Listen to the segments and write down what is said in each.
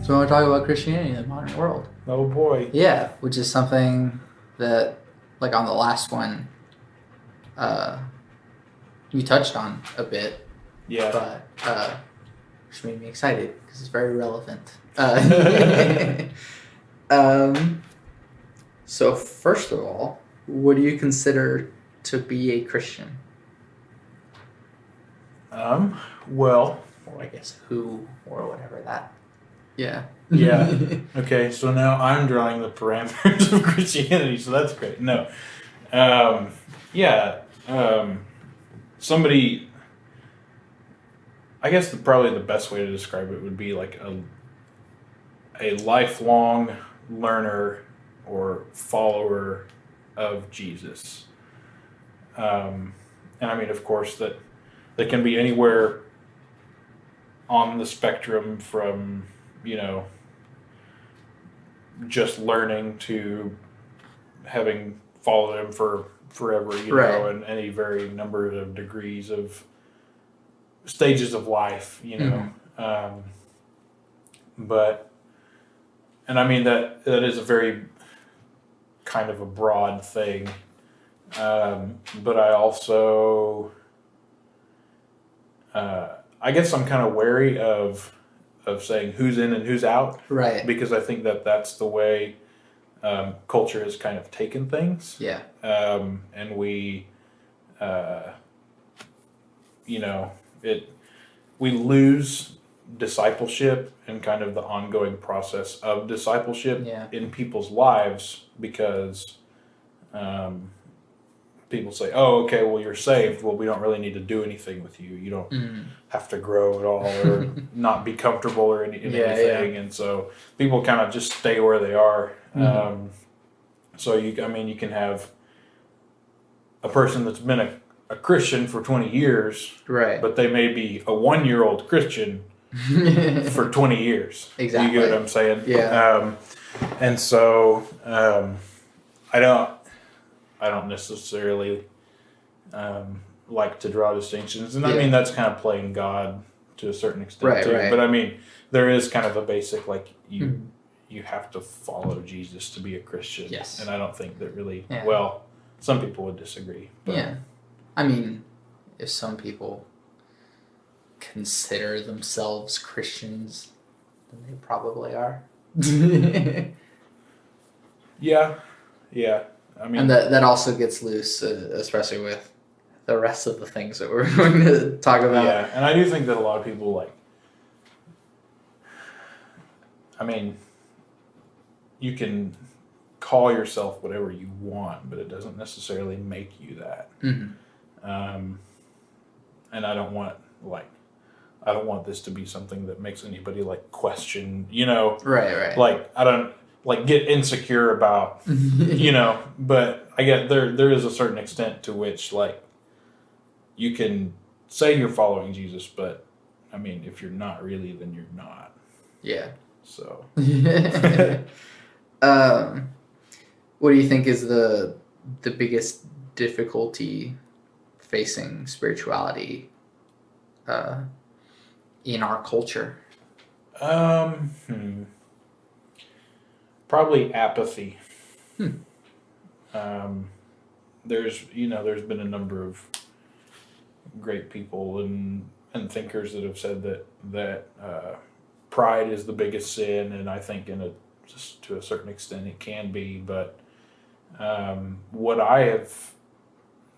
So we want to talk about Christianity in the modern world. Oh boy. Yeah, which is something that, like on the last one, uh, you touched on a bit, Yeah. but which made me excited because it's very relevant. Um, so first of all, what do you consider to be a Christian? Well. Or I guess who or whatever that. Yeah. Yeah. Okay, so now I'm drawing the parameters of Christianity, so that's great. No. Yeah. Somebody. I guess probably the best way to describe it would be like a lifelong learner or follower of Jesus. And I mean, of course, that can be anywhere on the spectrum from, just learning to having followed him for forever, Right. and any very number of degrees of stages of life, but, and I mean, that is a very kind of a broad thing. But I also, I guess I'm kind of wary of saying who's in and who's out, Right. because I think that that's the way culture has kind of taken things. Yeah. And we, we lose discipleship and kind of the ongoing process of discipleship in people's lives because people say, oh, okay, well, you're saved. Well, we don't really need to do anything with you. You don't have to grow at all or not be comfortable or anything. Yeah. And so people kind of just stay where they are. So you can have a person that's been a Christian for 20 years, right? But they may be a 1-year-old Christian for 20 years. Exactly. You get what I'm saying? Yeah. And so I don't necessarily like to draw distinctions, and I mean that's kind of playing God to a certain extent too. Right. But I mean there is kind of a basic you have to follow Jesus to be a Christian. Yes. And I don't think that really well. Some people would disagree. But. Yeah. I mean, if some people consider themselves Christians, then they probably are. Yeah. I mean, and that also gets loose, especially with the rest of the things that we're going to talk about. Yeah, and I do think that a lot of people you can call yourself whatever you want, but it doesn't necessarily make you that. And I don't want this to be something that makes anybody question, Right. Like I don't get insecure about, but I get there is a certain extent to which you can say you're following Jesus, but I mean, if you're not really, then you're not. Yeah. So. What do you think is the biggest difficulty facing spirituality in our culture? Probably apathy. There's been a number of great people and thinkers that have said that pride is the biggest sin, and I think just to a certain extent it can be, but what I have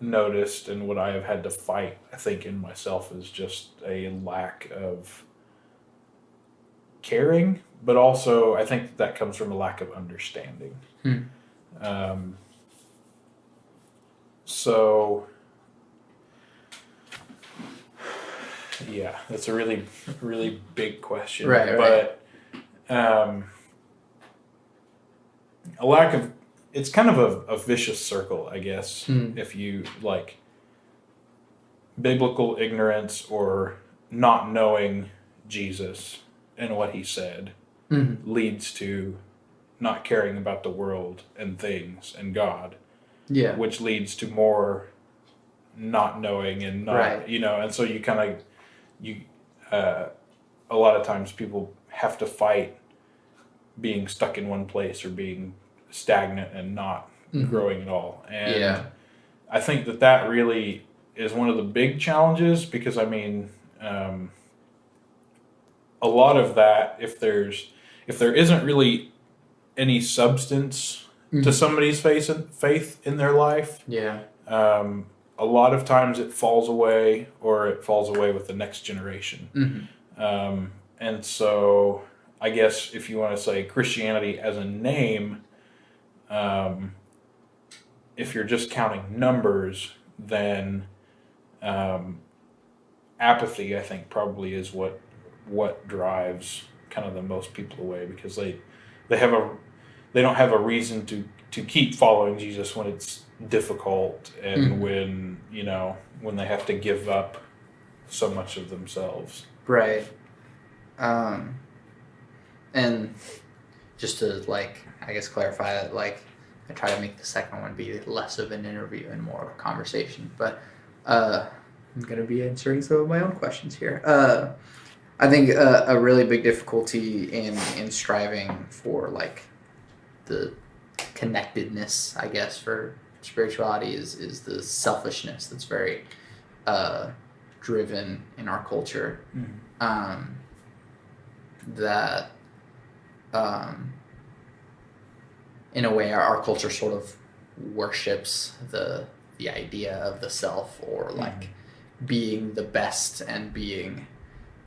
noticed and what I have had to fight, I think, in myself is just a lack of caring, but also I think that comes from a lack of understanding. So yeah, that's a really, really big question. Right. But a lack of, it's kind of a vicious circle, I guess, if you biblical ignorance or not knowing Jesus and what he said leads to not caring about the world and things and God. Yeah. Which leads to more not knowing and not, and so you kind of, a lot of times people have to fight being stuck in one place or being stagnant and not growing at all. And I think that really is one of the big challenges, because I mean, a lot of that, if there isn't really any substance to somebody's faith in their life, a lot of times it falls away, or it falls away with the next generation. And so I guess if you want to say Christianity as a name, if you're just counting numbers, then apathy, I think, probably is what drives kind of the most people away, because they don't have a reason to keep following Jesus when it's difficult, and when they have to give up so much of themselves. Right. And just to I guess clarify that, I try to make the second one be less of an interview and more of a conversation, but I'm going to be answering some of my own questions here. I think a really big difficulty in striving for the connectedness, I guess, for spirituality is the selfishness that's very driven in our culture. That in a way our culture sort of worships the idea of the self, or being the best, and being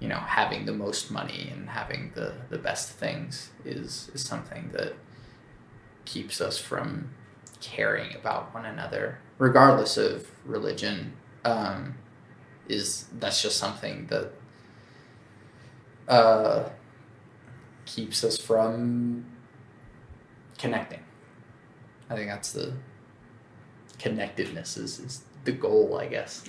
having the most money and having the best things is something that keeps us from caring about one another, regardless of religion. That's just something that keeps us from connecting. I think that's the connectedness is the goal, I guess.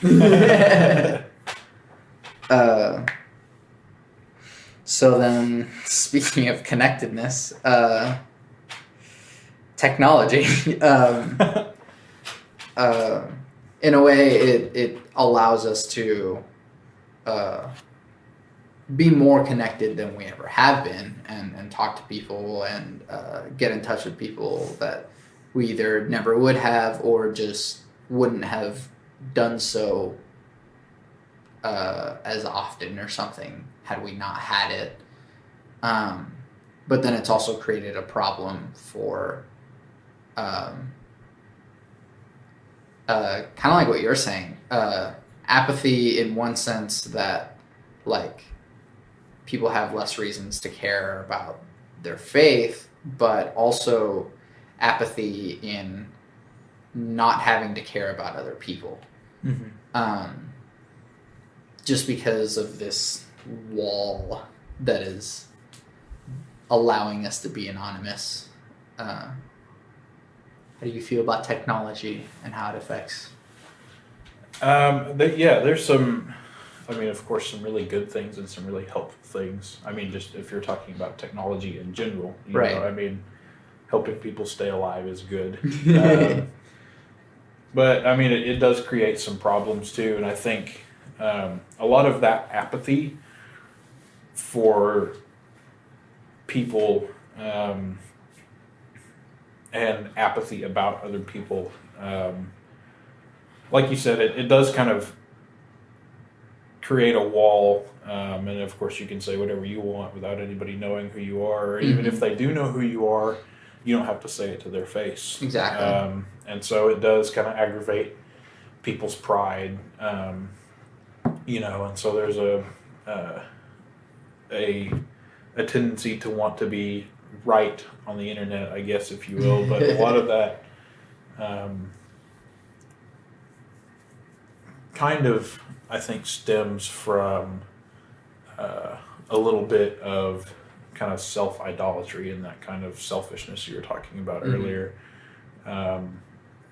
So then, speaking of connectedness, technology, in a way, it allows us to be more connected than we ever have been, and talk to people, and get in touch with people that we either never would have, or just wouldn't have done so as often or something had we not had it. But then it's also created a problem for kind of like what you're saying, apathy, in one sense that people have less reasons to care about their faith, but also apathy in not having to care about other people. Just because of this wall that is allowing us to be anonymous. How do you feel about technology and how it affects? There's some, of course, some really good things and some really helpful things. Just if you're talking about technology in general, you know, helping people stay alive is good. But it does create some problems too, and I think a lot of that apathy for people, and apathy about other people, like you said, it does kind of create a wall, and of course you can say whatever you want without anybody knowing who you are, or even if they do know who you are, you don't have to say it to their face. Exactly. And so it does kind of aggravate people's pride, and so there's a tendency to want to be right on the internet, I guess, if you will. But a lot of that kind of, I think, stems from a little bit of kind of self-idolatry and that kind of selfishness you were talking about earlier,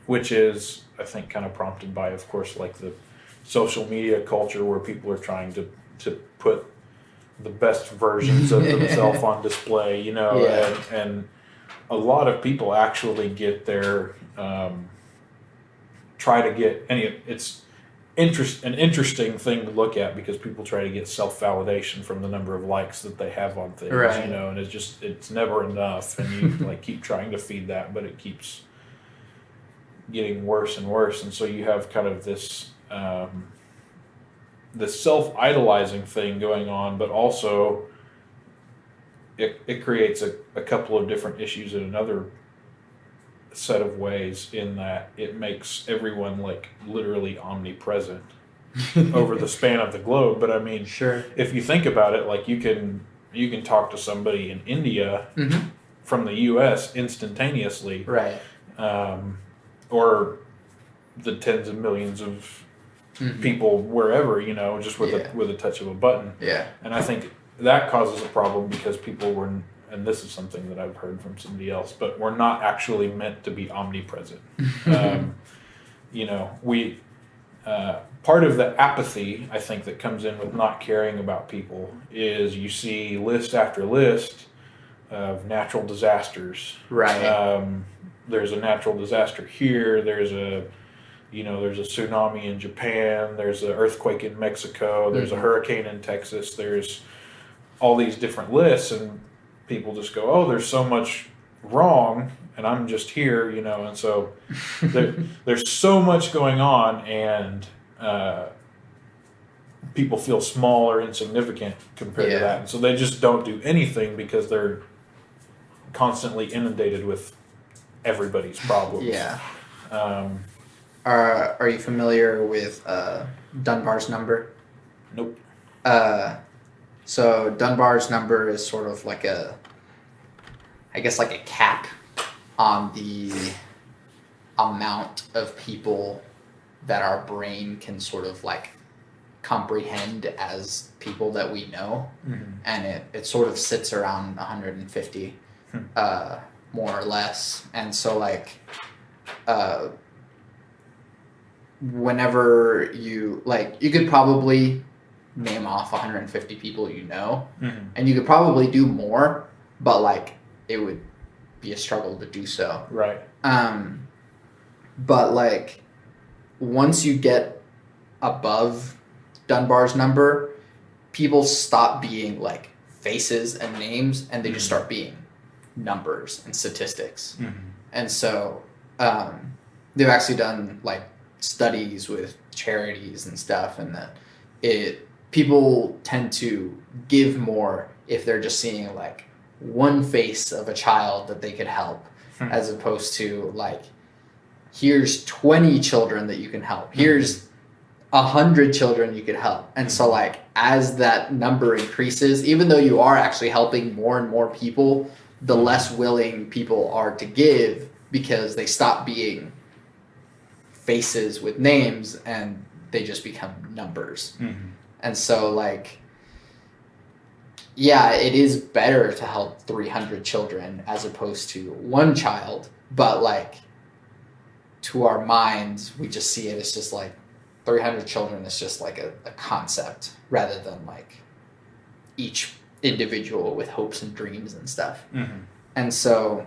which is, I think, kind of prompted by, of course, the social media culture, where people are trying to put the best versions of themselves on display, and a lot of people actually get their try to get an interesting thing to look at because people try to get self-validation from the number of likes that they have on things, Right. and it's never enough, and you like keep trying to feed that, but it keeps getting worse and worse, and so you have kind of this this self-idolizing thing going on, but also it creates a couple of different issues in another set of ways, in that it makes everyone like literally omnipresent over the span of the globe. But I mean, Sure. if you think about it, like you can talk to somebody in India Mm-hmm. from the U.S. instantaneously, Right. or the tens of millions of Mm-hmm. people wherever, just with Yeah. with a touch of a button. Yeah. And I think that causes a problem because people were, and this is something that I've heard from somebody else, but we're not actually meant to be omnipresent. We part of the apathy, I think, that comes in with not caring about people is you see list after list of natural disasters. Right. There's a natural disaster here. There's a tsunami in Japan. There's an earthquake in Mexico. There's a hurricane in Texas. There's all these different lists, and people just go, "Oh, there's so much wrong, and I'm just here," And so there's so much going on, and people feel small or insignificant compared to that, and so they just don't do anything because they're constantly inundated with everybody's problems. Yeah. Are you familiar with Dunbar's number? Nope. So Dunbar's number is sort of like a cap on the amount of people that our brain can sort of like comprehend as people that we know. Mm-hmm. And it sort of sits around 150, more or less. And so like, whenever you could probably name off 150 people and you could probably do more, but like it would be a struggle to do so. Right. But like once you get above Dunbar's number, people stop being like faces and names, and they just start being numbers and statistics. And so they've actually done like studies with charities and stuff, and that people tend to give more if they're just seeing like one face of a child that they could help, as opposed to like, here's 20 children that you can help, here's 100 children you could help. And so like as that number increases, even though you are actually helping more and more people, the less willing people are to give, because they stop being faces with names and they just become numbers. And so like, yeah, it is better to help 300 children as opposed to one child, but like to our minds we just see it as just like 300 children is just like a concept, rather than like each individual with hopes and dreams and stuff. And so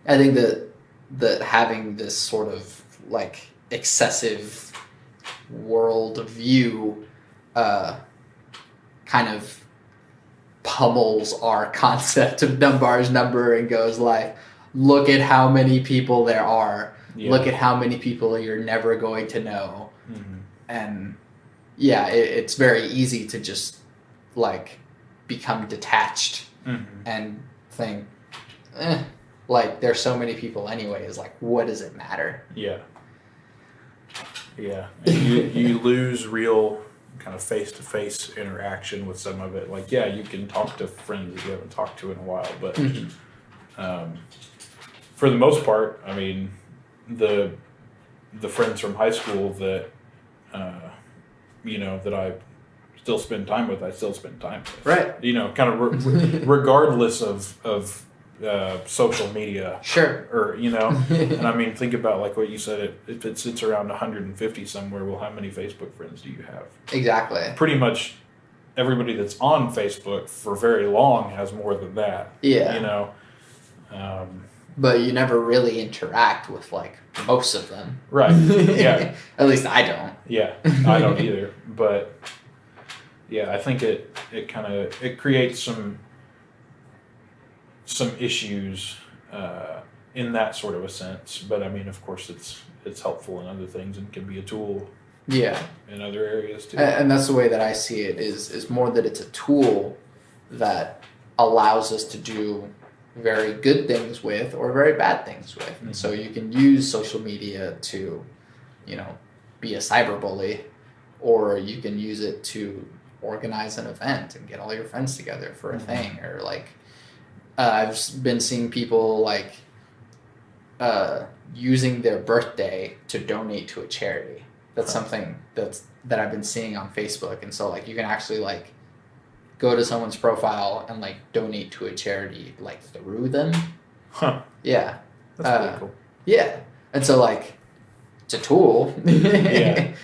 I think that having this sort of like excessive world view kind of pummels our concept of Dunbar's number and goes like, look at how many people there are. Look at how many people you're never going to know. And yeah, it's very easy to just like become detached and think, like there's so many people anyways, like what does it matter? Yeah. And you lose real kind of face-to-face interaction with some of it. Like, yeah, you can talk to friends that you haven't talked to in a while, but for the most part, I mean, the friends from high school that that I still spend time with, I still spend time with. Right. Kind of regardless of social media. Sure. Or, and I mean, think about like what you said, if it sits around 150 somewhere, well, how many Facebook friends do you have? Exactly. Pretty much everybody that's on Facebook for very long has more than that. Yeah. but you never really interact with like most of them. Right. Yeah. At least I don't. Yeah. I don't either. But yeah, I think it creates some issues in that sort of a sense. But I mean, of course, it's helpful in other things and can be a tool. Yeah. In other areas too. And that's the way that I see it. Is more that it's a tool that allows us to do very good things with or very bad things with. And so you can use social media to, be a cyberbully, or you can use it to organize an event and get all your friends together for a thing. Or like, I've been seeing people like using their birthday to donate to a charity. That's something that I've been seeing on Facebook. And so like you can actually like go to someone's profile and like donate to a charity like through them. Huh. Yeah. That's pretty cool. Yeah. And so like it's a tool. Yeah.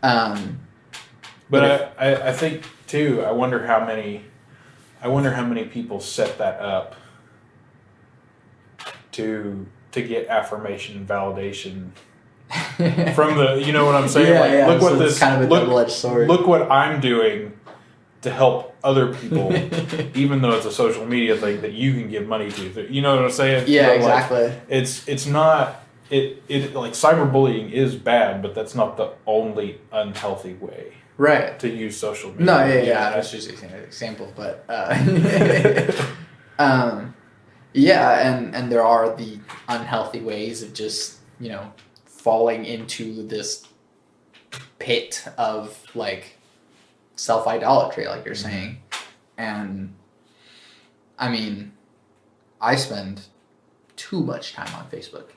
But I think too, I wonder how many people set that up to get affirmation and validation from the, you know what I'm saying? Yeah, like, yeah. look So what it's this kind of a double-edged sword. Look what I'm doing to help other people, even though it's a social media thing that you can give money to. You know what I'm saying? Yeah, but exactly. Like, it's not it like cyberbullying is bad, but that's not the only unhealthy way. Right. To use social media. No, yeah. That's just an example, but yeah, and there are the unhealthy ways of just, falling into this pit of like self-idolatry, like you're saying. And I mean, I spend too much time on Facebook.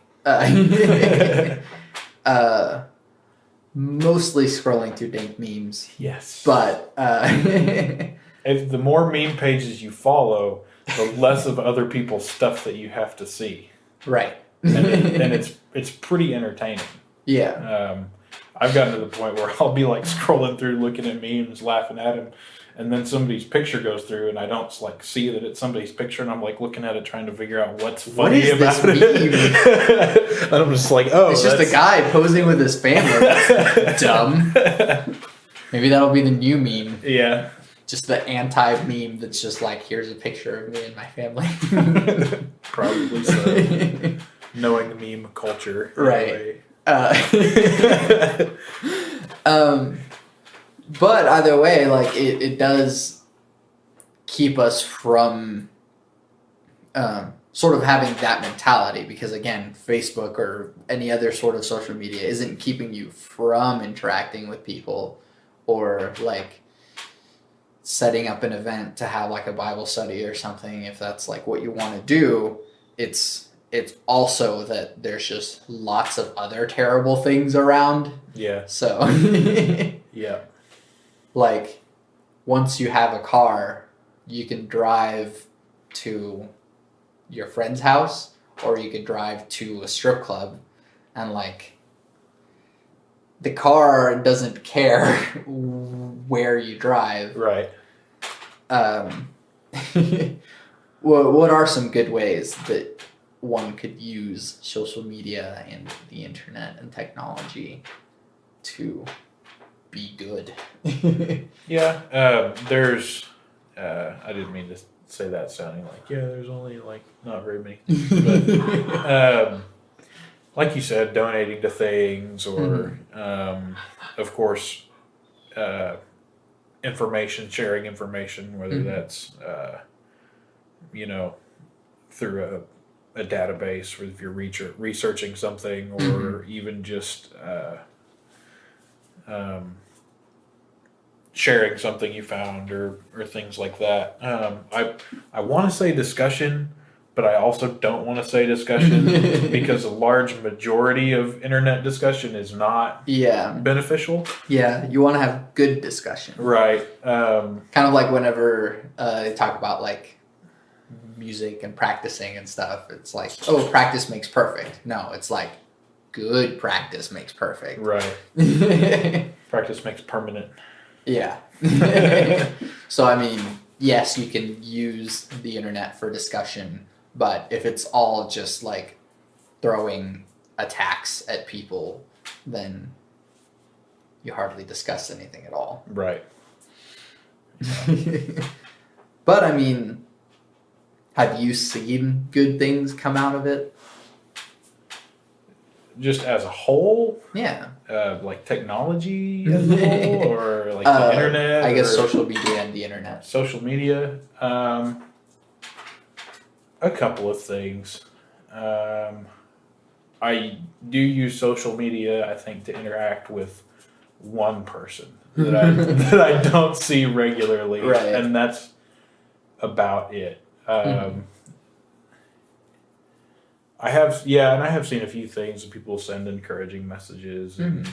Mostly scrolling through dank memes. Yes. But if the more meme pages you follow, the less of other people's stuff that you have to see. Right. And it's pretty entertaining. Yeah. I've gotten to the point where I'll be like scrolling through, looking at memes, laughing at them, and then somebody's picture goes through, and I don't like see that it's somebody's picture, and I'm like looking at it, trying to figure out what's funny about it. And I'm just like, oh, it's just a guy posing with his family. That's dumb. Maybe that'll be the new meme. Yeah. Just the anti-meme that's just like, here's a picture of me and my family. Probably so. Knowing the meme culture. Right. But either way, like it does keep us from sort of having that mentality, because again, Facebook or any other sort of social media isn't keeping you from interacting with people or like setting up an event to have like a Bible study or something. If that's like what you want to do, it's also that there's just lots of other terrible things around. Yeah. So yeah. Like once you have a car, you can drive to your friend's house or you could drive to a strip club, and like the car doesn't care where you drive. Right. What are some good ways that one could use social media and the internet and technology to be good? Yeah. There's, I didn't mean to say that sounding like, yeah, there's only like not very many things. But, like you said, donating to things or, of course, sharing information, whether that's, through a database, or if you're researching something, or even just sharing something you found, or things like that. I want to say discussion, but I also don't want to say discussion because a large majority of internet discussion is not beneficial. Yeah, you want to have good discussion. Right. Kind of like whenever they talk about like music and practicing and stuff, it's like, oh, practice makes perfect. No, it's like good practice makes perfect. Right. Practice makes permanent. Yeah. So I mean, yes, you can use the internet for discussion, But if it's all just like throwing attacks at people, then you hardly discuss anything at all. Right. But I mean, have you seen good things come out of it? Just as a whole? Yeah. Like technology as a whole, or like the internet? I guess social media and the internet. Social media. A couple of things. I do use social media, I think, to interact with one person that I don't see regularly, right. And that's about it. I have seen a few things that people send encouraging messages, and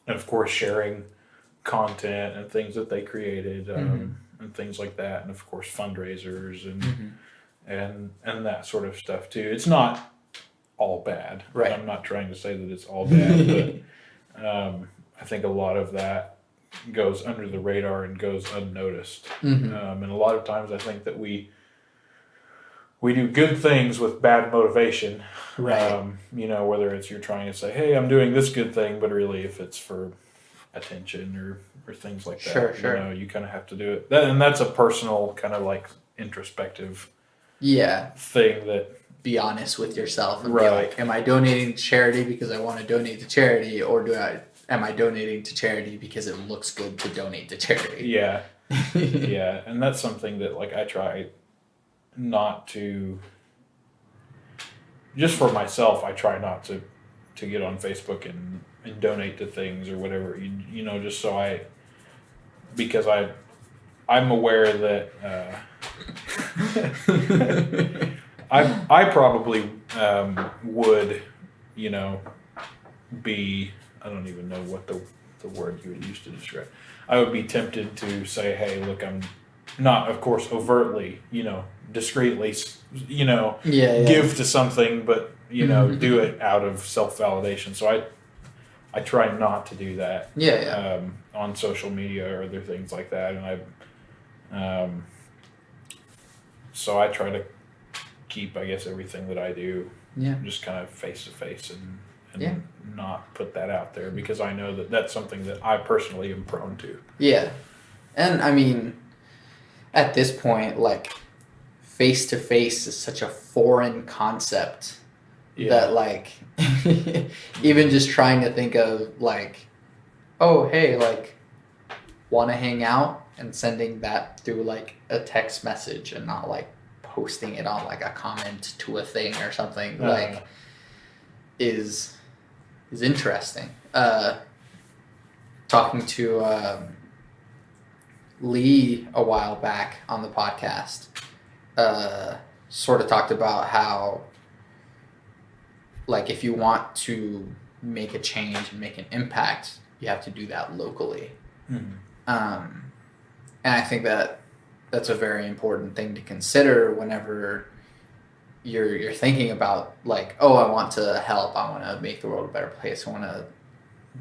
of course sharing content and things that they created, and things like that, and of course fundraisers and that sort of stuff too. It's not all bad. Right. I'm not trying to say that it's all bad, but I think a lot of that goes under the radar and goes unnoticed. And a lot of times I think that we do good things with bad motivation. Right. Whether it's you're trying to say, hey, I'm doing this good thing, but really if it's for attention or things like that, sure. You kind of have to do it. And that's a personal kind of like introspective thing that... Be honest with yourself and right. Be like, am I donating to charity because I want to donate to charity, or am I donating to charity because it looks good to donate to charity? Yeah. Yeah. And that's something that like I try not to, just for myself, I try not to get on Facebook and donate to things or whatever, just so because I'm aware that I probably would, be, I don't even know what the word you would use to describe. I would be tempted to say, hey, look, I'm not, of course, overtly, discreetly, give to something, but, do it out of self-validation. So I try not to do that. On social media or other things like that. And so I try to keep, I guess, everything that I do just kind of face to face and not put that out there, because I know that that's something that I personally am prone to. Yeah. And I mean, at this point, like, face to face is such a foreign concept that, like, even just trying to think of, like, oh, hey, like, want to hang out, and sending that through, like, a text message and not, like, posting it on, like, a comment to a thing or something, like, is interesting. Talking to Lee a while back on the podcast, sort of talked about how, like, if you want to make a change and make an impact, you have to do that locally. And I think that that's a very important thing to consider whenever you're thinking about, like, oh, I want to help, I want to make the world a better place, I want to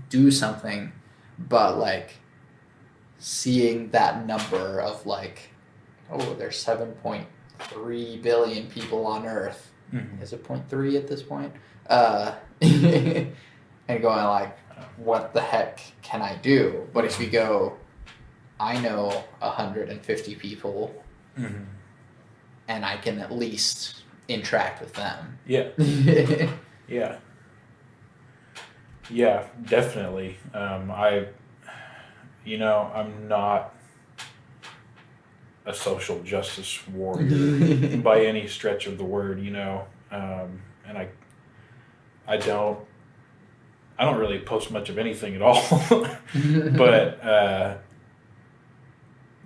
do something, but, like, seeing that number of, like, oh, there's 7.3 billion people on Earth. Is it 0.3 at this point? And going, like, what the heck can I do? But if you go, I know 150 people, and I can at least interact with them. Yeah. Yeah, definitely. I'm not a social justice warrior by any stretch of the word, and I don't really post much of anything at all.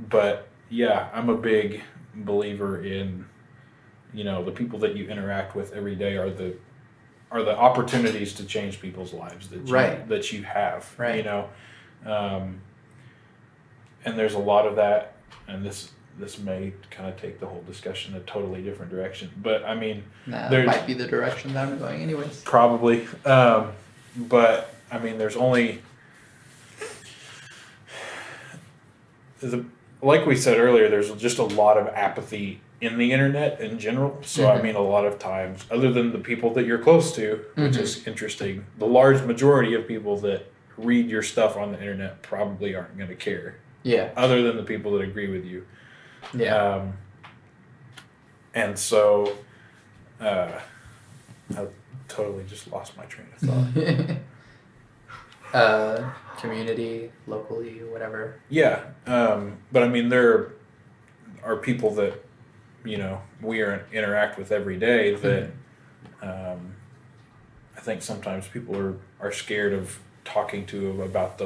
But yeah, I'm a big believer in, the people that you interact with every day are the opportunities to change people's lives that you have, and there's a lot of that, and this may kind of take the whole discussion a totally different direction, but I mean, that might be the direction that I'm going anyways. Probably, but I mean, there's only like we said earlier, there's just a lot of apathy in the internet in general. So, I mean, a lot of times, other than the people that you're close to, which is interesting, the large majority of people that read your stuff on the internet probably aren't going to care. Yeah. Other than the people that agree with you. Yeah. And so, I totally just lost my train of thought. Community, locally, whatever. Yeah. But I mean, there are people that, we interact with every day that I think sometimes people are scared of talking to about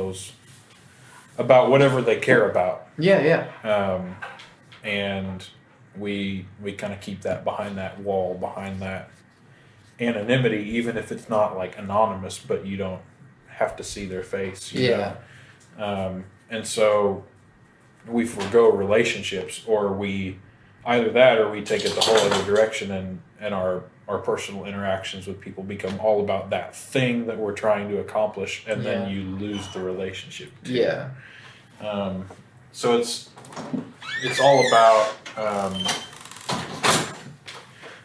whatever they care about. Yeah. And we kind of keep that behind that wall, behind that anonymity, even if it's not like anonymous, but you don't have to see their face. You know? And so we forego relationships, or we either that or we take it the whole other direction, and our personal interactions with people become all about that thing that we're trying to accomplish, and then you lose the relationship too. Yeah. So it's all about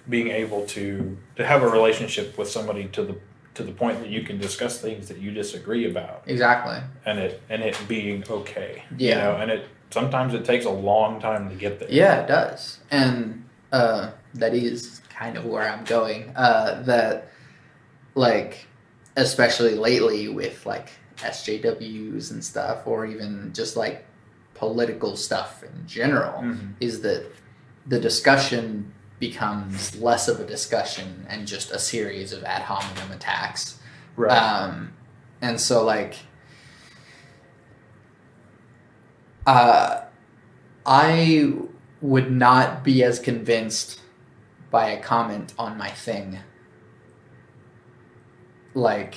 being able to have a relationship with somebody to the point that you can discuss things that you disagree about. Exactly. And it being okay. Yeah. And sometimes it takes a long time to get there. Yeah, it does. And that is kind of where I'm going. That, like, especially lately with, like, SJWs and stuff, or even just, like, political stuff in general, is that the discussion becomes less of a discussion and just a series of ad hominem attacks. Right. And so, like, I would not be as convinced by a comment on my thing, like,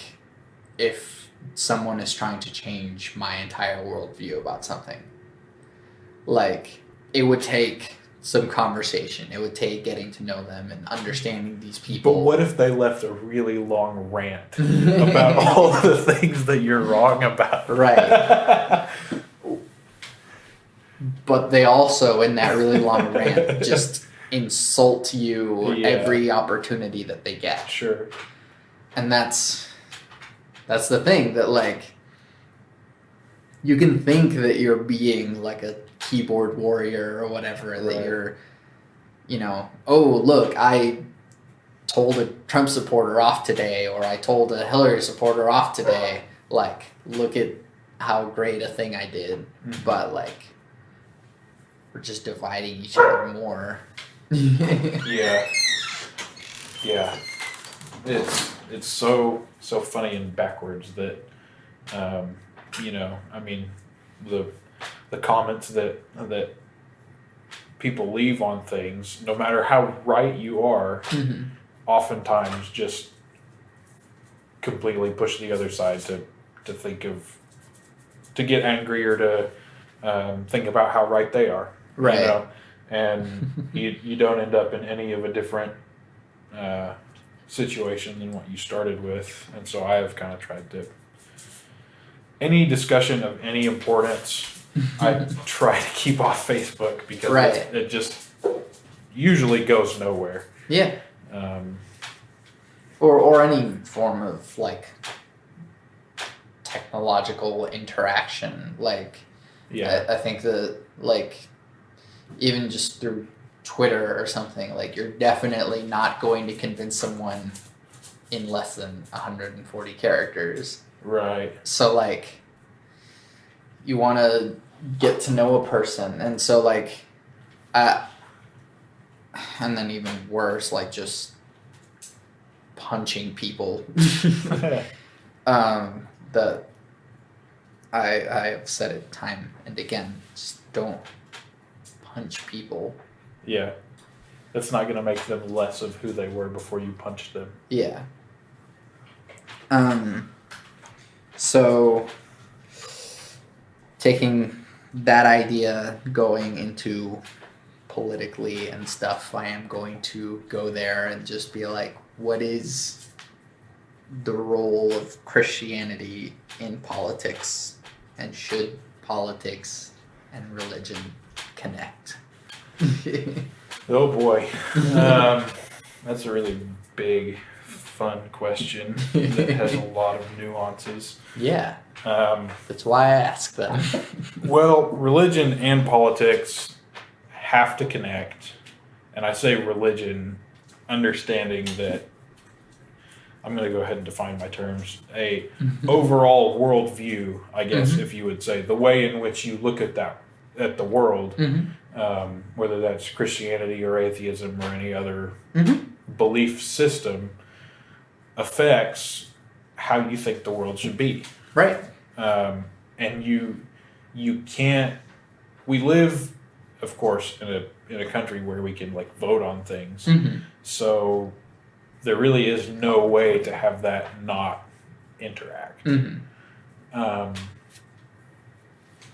if someone is trying to change my entire worldview about something. Like, it would take some conversation. It would take getting to know them and understanding these people. But what if they left a really long rant about all the things that you're wrong about? Right. But they also, in that really long rant, just insult you every opportunity that they get. Sure. And that's the thing, that, like, you can think that you're being like a keyboard warrior or whatever, right. That you're, oh, look, I told a Trump supporter off today, or I told a Hillary supporter off today. Like, look at how great a thing I did. But, like, we're just dividing each other more. Yeah. It's so funny and backwards that, I mean, the comments that people leave on things, no matter how right you are, oftentimes just completely push the other side to think of, to get angry, or to think about how right they are. Right. And you don't end up in any of a different situation than what you started with. And so I have kind of tried to, any discussion of any importance, I try to keep off Facebook, because it just usually goes nowhere. Yeah. Or any form of, like, technological interaction. Like, I think that, like, even just through Twitter or something, like, you're definitely not going to convince someone in less than 140 characters. Right. So, like, you want to get to know a person, and so, like, and then even worse, like, just punching people. That I have said it time and again, just don't punch people. Yeah. That's not going to make them less of who they were before you punched them. Yeah. So, taking that idea, going into politically and stuff, I am going to go there and just be like, what is the role of Christianity in politics? And should politics and religion connect? Oh boy, that's a really big, fun question that has a lot of nuances. Yeah, that's why I ask them. Well, religion and politics have to connect, and I say religion, understanding that I'm going to go ahead and define my terms. A overall worldview, I guess, if you would say, the way in which you look at the world, whether that's Christianity or atheism or any other belief system, affects how you think the world should be. Right. And you can't. We live, of course, in a country where we can like vote on things. So there really is no way to have that not interact.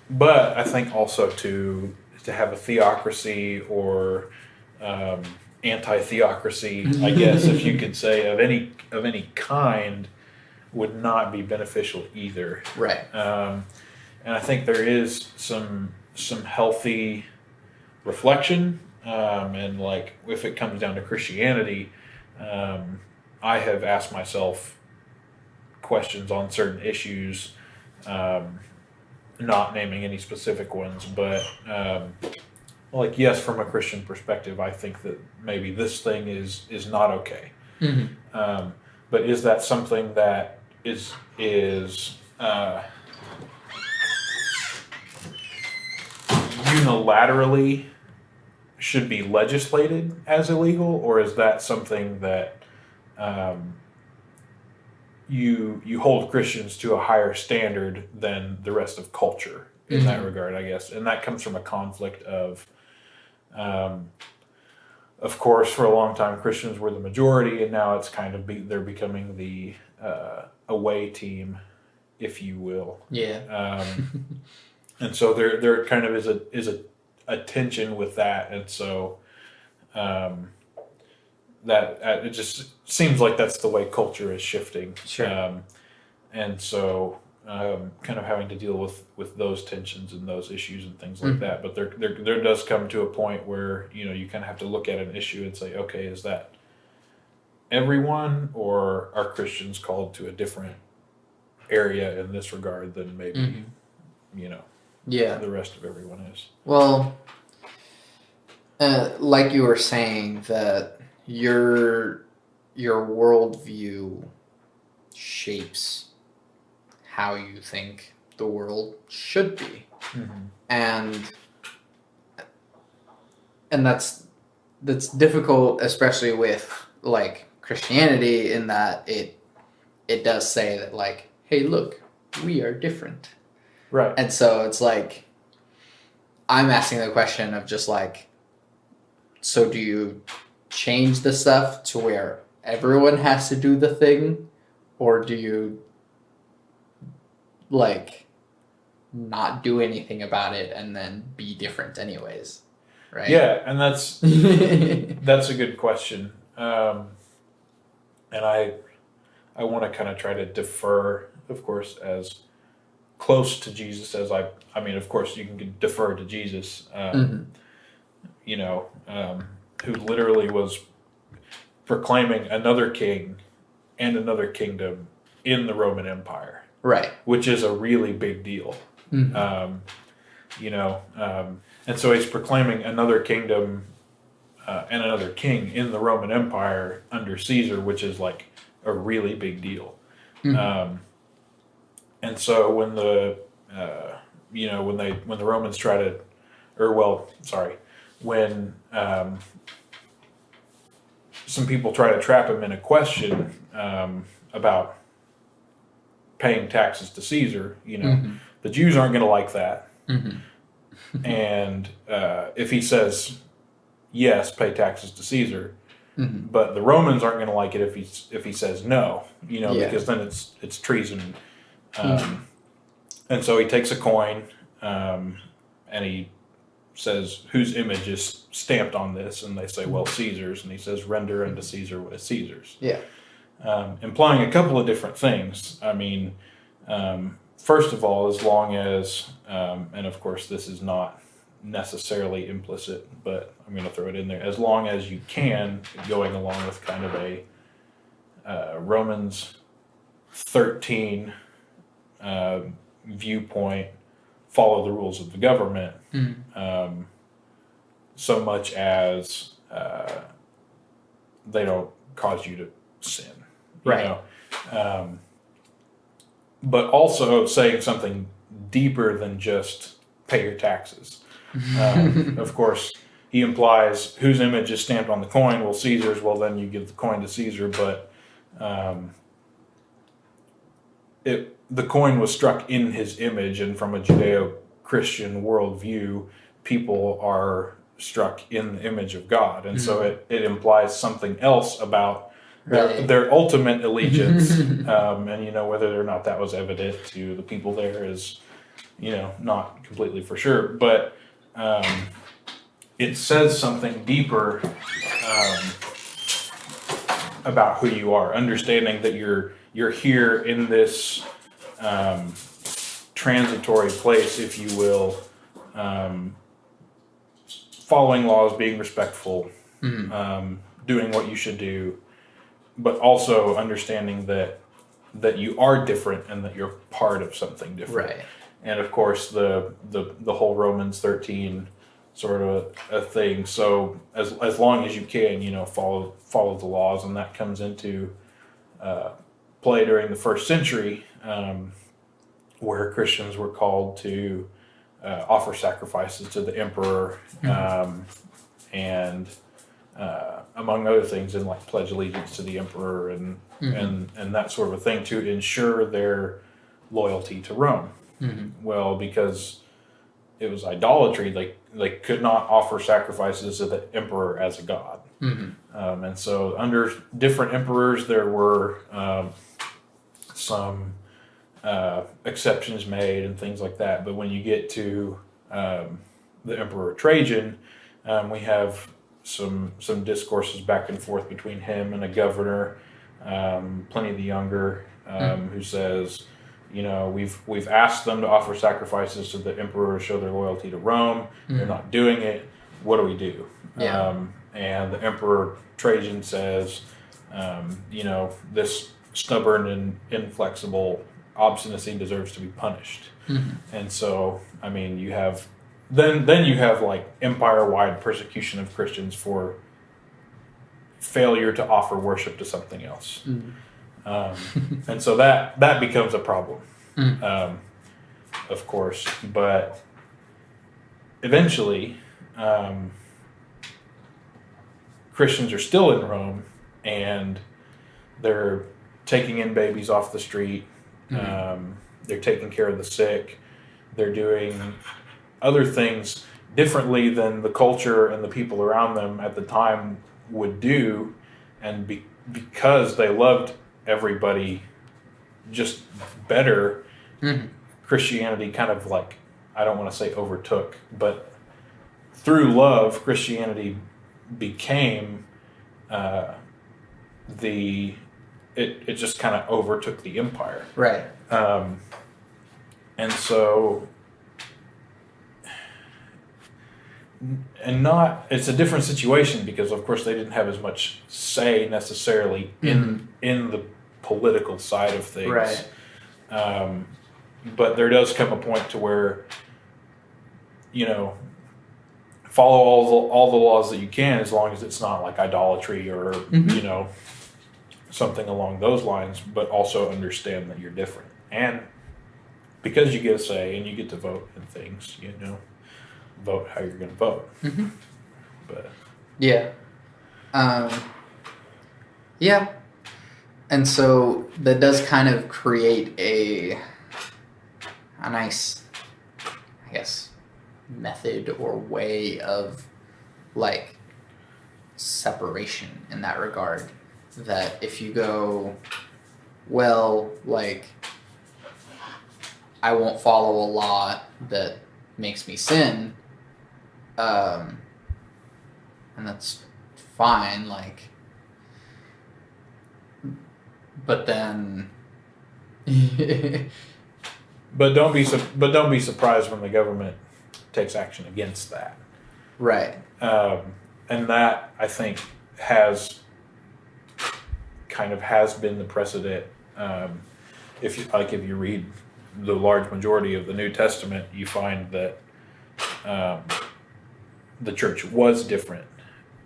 But I think also to have a theocracy or anti-theocracy, I guess, if you could say, of any kind, would not be beneficial either. Right. And I think there is some healthy reflection, and like if it comes down to Christianity, I have asked myself questions on certain issues, not naming any specific ones, but like yes, from a Christian perspective, I think that maybe this thing is not okay. But is that something that is unilaterally should be legislated as illegal, or is that something that you hold Christians to a higher standard than the rest of culture in that regard, I guess? And that comes from a conflict of course, for a long time Christians were the majority, and now it's kind of they're becoming the away team, if you will. Yeah. And so there kind of is a tension with that, and so that it just seems like that's the way culture is shifting. Sure. And so kind of having to deal with those tensions and those issues and things like that. But there does come to a point where you kind of have to look at an issue and say, okay, is that everyone, or are Christians called to a different area in this regard than maybe the rest of everyone is? Well, like you were saying, that your worldview shapes how you think the world should be, and that's difficult, especially with like Christianity, in that it does say that like, hey, look, we are different. Right. And so it's like, I'm asking the question of just like, so do you change the stuff to where everyone has to do the thing, or do you like not do anything about it and then be different anyways? Right? Yeah, and that's a good question. And I want to kind of try to defer, of course, as close to Jesus as I mean, of course, you can defer to Jesus, who literally was proclaiming another king and another kingdom in the Roman Empire. Right. Which is a really big deal. And so he's proclaiming another kingdom and another king in the Roman Empire under Caesar, which is like a really big deal. And so when the Romans try to, when some people try to trap him in a question about paying taxes to Caesar, the Jews aren't going to like that. And if he says, yes, pay taxes to Caesar, but the Romans aren't going to like it if he says no, because then it's treason. And so he takes a coin and he says, whose image is stamped on this? And they say, well, Caesar's. And he says, render unto Caesar what is Caesar's. Yeah. Implying a couple of different things. I mean, first of all, as long as, and of course this is not necessarily implicit, but I'm going to throw it in there, as long as you can, going along with kind of a Romans 13 viewpoint, follow the rules of the government, so much as they don't cause you to sin. Right. But also saying something deeper than just pay your taxes. Of course, he implies whose image is stamped on the coin? Well, Caesar's. Well, then you give the coin to Caesar. But the coin was struck in his image, and from a Judeo-Christian worldview, people are struck in the image of God, and so it implies something else about their ultimate allegiance. And whether or not that was evident to the people there is not completely for sure, but it says something deeper about who you are, understanding that you're here in this transitory place, if you will, following laws, being respectful, doing what you should do, but also understanding that you are different and that you're part of something different. Right. And of course, the whole Romans 13 sort of a thing. So as long as you can, follow the laws, and that comes into play during the first century, where Christians were called to offer sacrifices to the emperor, and among other things, and like pledge allegiance to the emperor and that sort of a thing to ensure their loyalty to Rome. Well, because it was idolatry, they could not offer sacrifices to the emperor as a god. And so under different emperors, there were some exceptions made and things like that. But when you get to the Emperor Trajan, we have some discourses back and forth between him and a governor, Pliny the Younger, who says, we've asked them to offer sacrifices to the emperor to show their loyalty to Rome. They're not doing it. What do we do? And the Emperor Trajan says, this stubborn and inflexible obstinacy deserves to be punished. And so, you have then you have like empire-wide persecution of Christians for failure to offer worship to something else. And so that becomes a problem, of course. But eventually, Christians are still in Rome, and they're taking in babies off the street. They're taking care of the sick. They're doing other things differently than the culture and the people around them at the time would do. And because they loved everybody just better, Christianity kind of like, I don't want to say overtook, but through love, Christianity became it just kind of overtook the empire. Right. And so, it's a different situation because, of course, they didn't have as much say necessarily in the political side of things. Right. But there does come a point to where, follow all the laws that you can, as long as it's not like idolatry or, something along those lines, but also understand that you're different. And because you get a say and you get to vote and things, vote how you're going to vote. But yeah. Yeah. And so that does kind of create a nice, I guess, method or way of like separation in that regard. That if you go, well, like, I won't follow a law that makes me sin, and that's fine, like, but then But don't be surprised when the government takes action against that. Right. And that, I think, has been the precedent. If you read the large majority of the New Testament, you find that the church was different,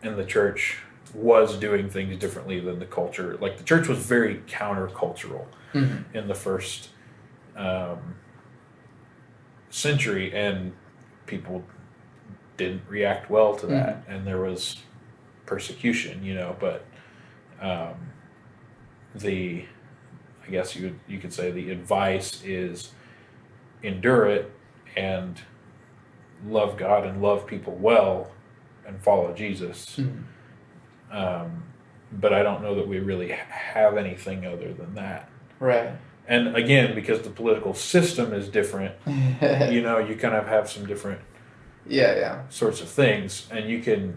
and the church was doing things differently than the culture. Like, the church was very countercultural in the first century, and people didn't react well to that, and there was persecution, but I guess you could say the advice is endure it and love God and love people well and follow Jesus. But I don't know that we really have anything other than that. Right. And again, because the political system is different, you kind of have some different sorts of things, and you can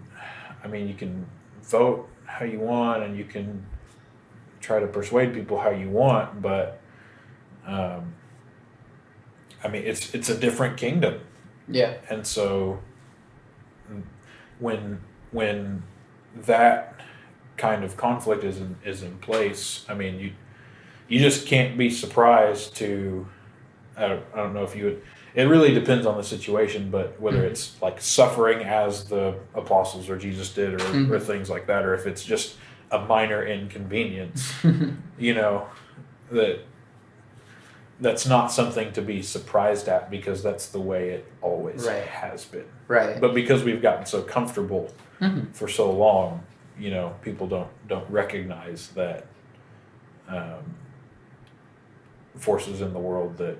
vote how you want, and you can try to persuade people how you want, but it's a different kingdom. Yeah. And so when that kind of conflict is in place, you just can't be surprised to, I don't know if you would, it really depends on the situation, but whether it's like suffering as the apostles or Jesus did, or things like that, or if it's just a minor inconvenience, that's not something to be surprised at, because that's the way it always has been. Right. But because we've gotten so comfortable for so long, people don't recognize that forces in the world that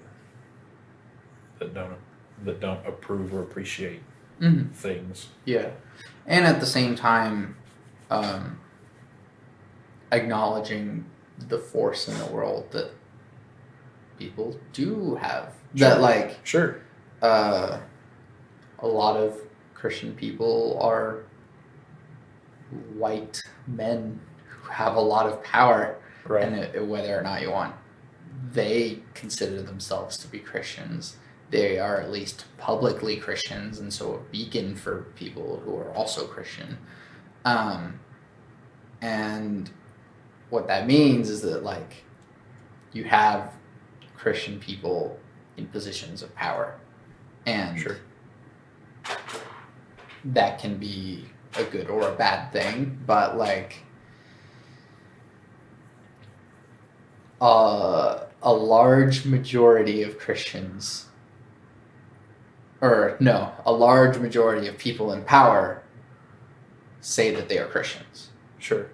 don't approve or appreciate things. Yeah. And at the same time, acknowledging the force in the world that people do have. Sure. That Sure. A lot of Christian people are white men who have a lot of power. Right. And whether or not you want, they consider themselves to be Christians. They are at least publicly Christians, and so a beacon for people who are also Christian. And what that means is that you have Christian people in positions of power, and Sure. that can be a good or a bad thing, but a large majority of Christians, a large majority of people in power say that they are Christians. Sure.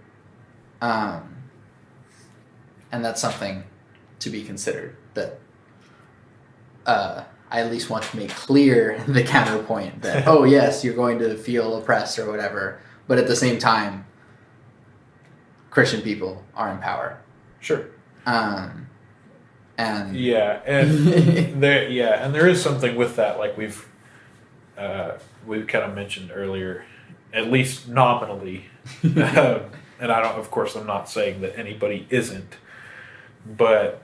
And that's something to be considered, that I at least want to make clear the counterpoint that, oh yes, you're going to feel oppressed or whatever, but at the same time, Christian people are in power. Sure. And and there is something with that, like we've kind of mentioned earlier, at least nominally. And I'm not saying that anybody isn't, but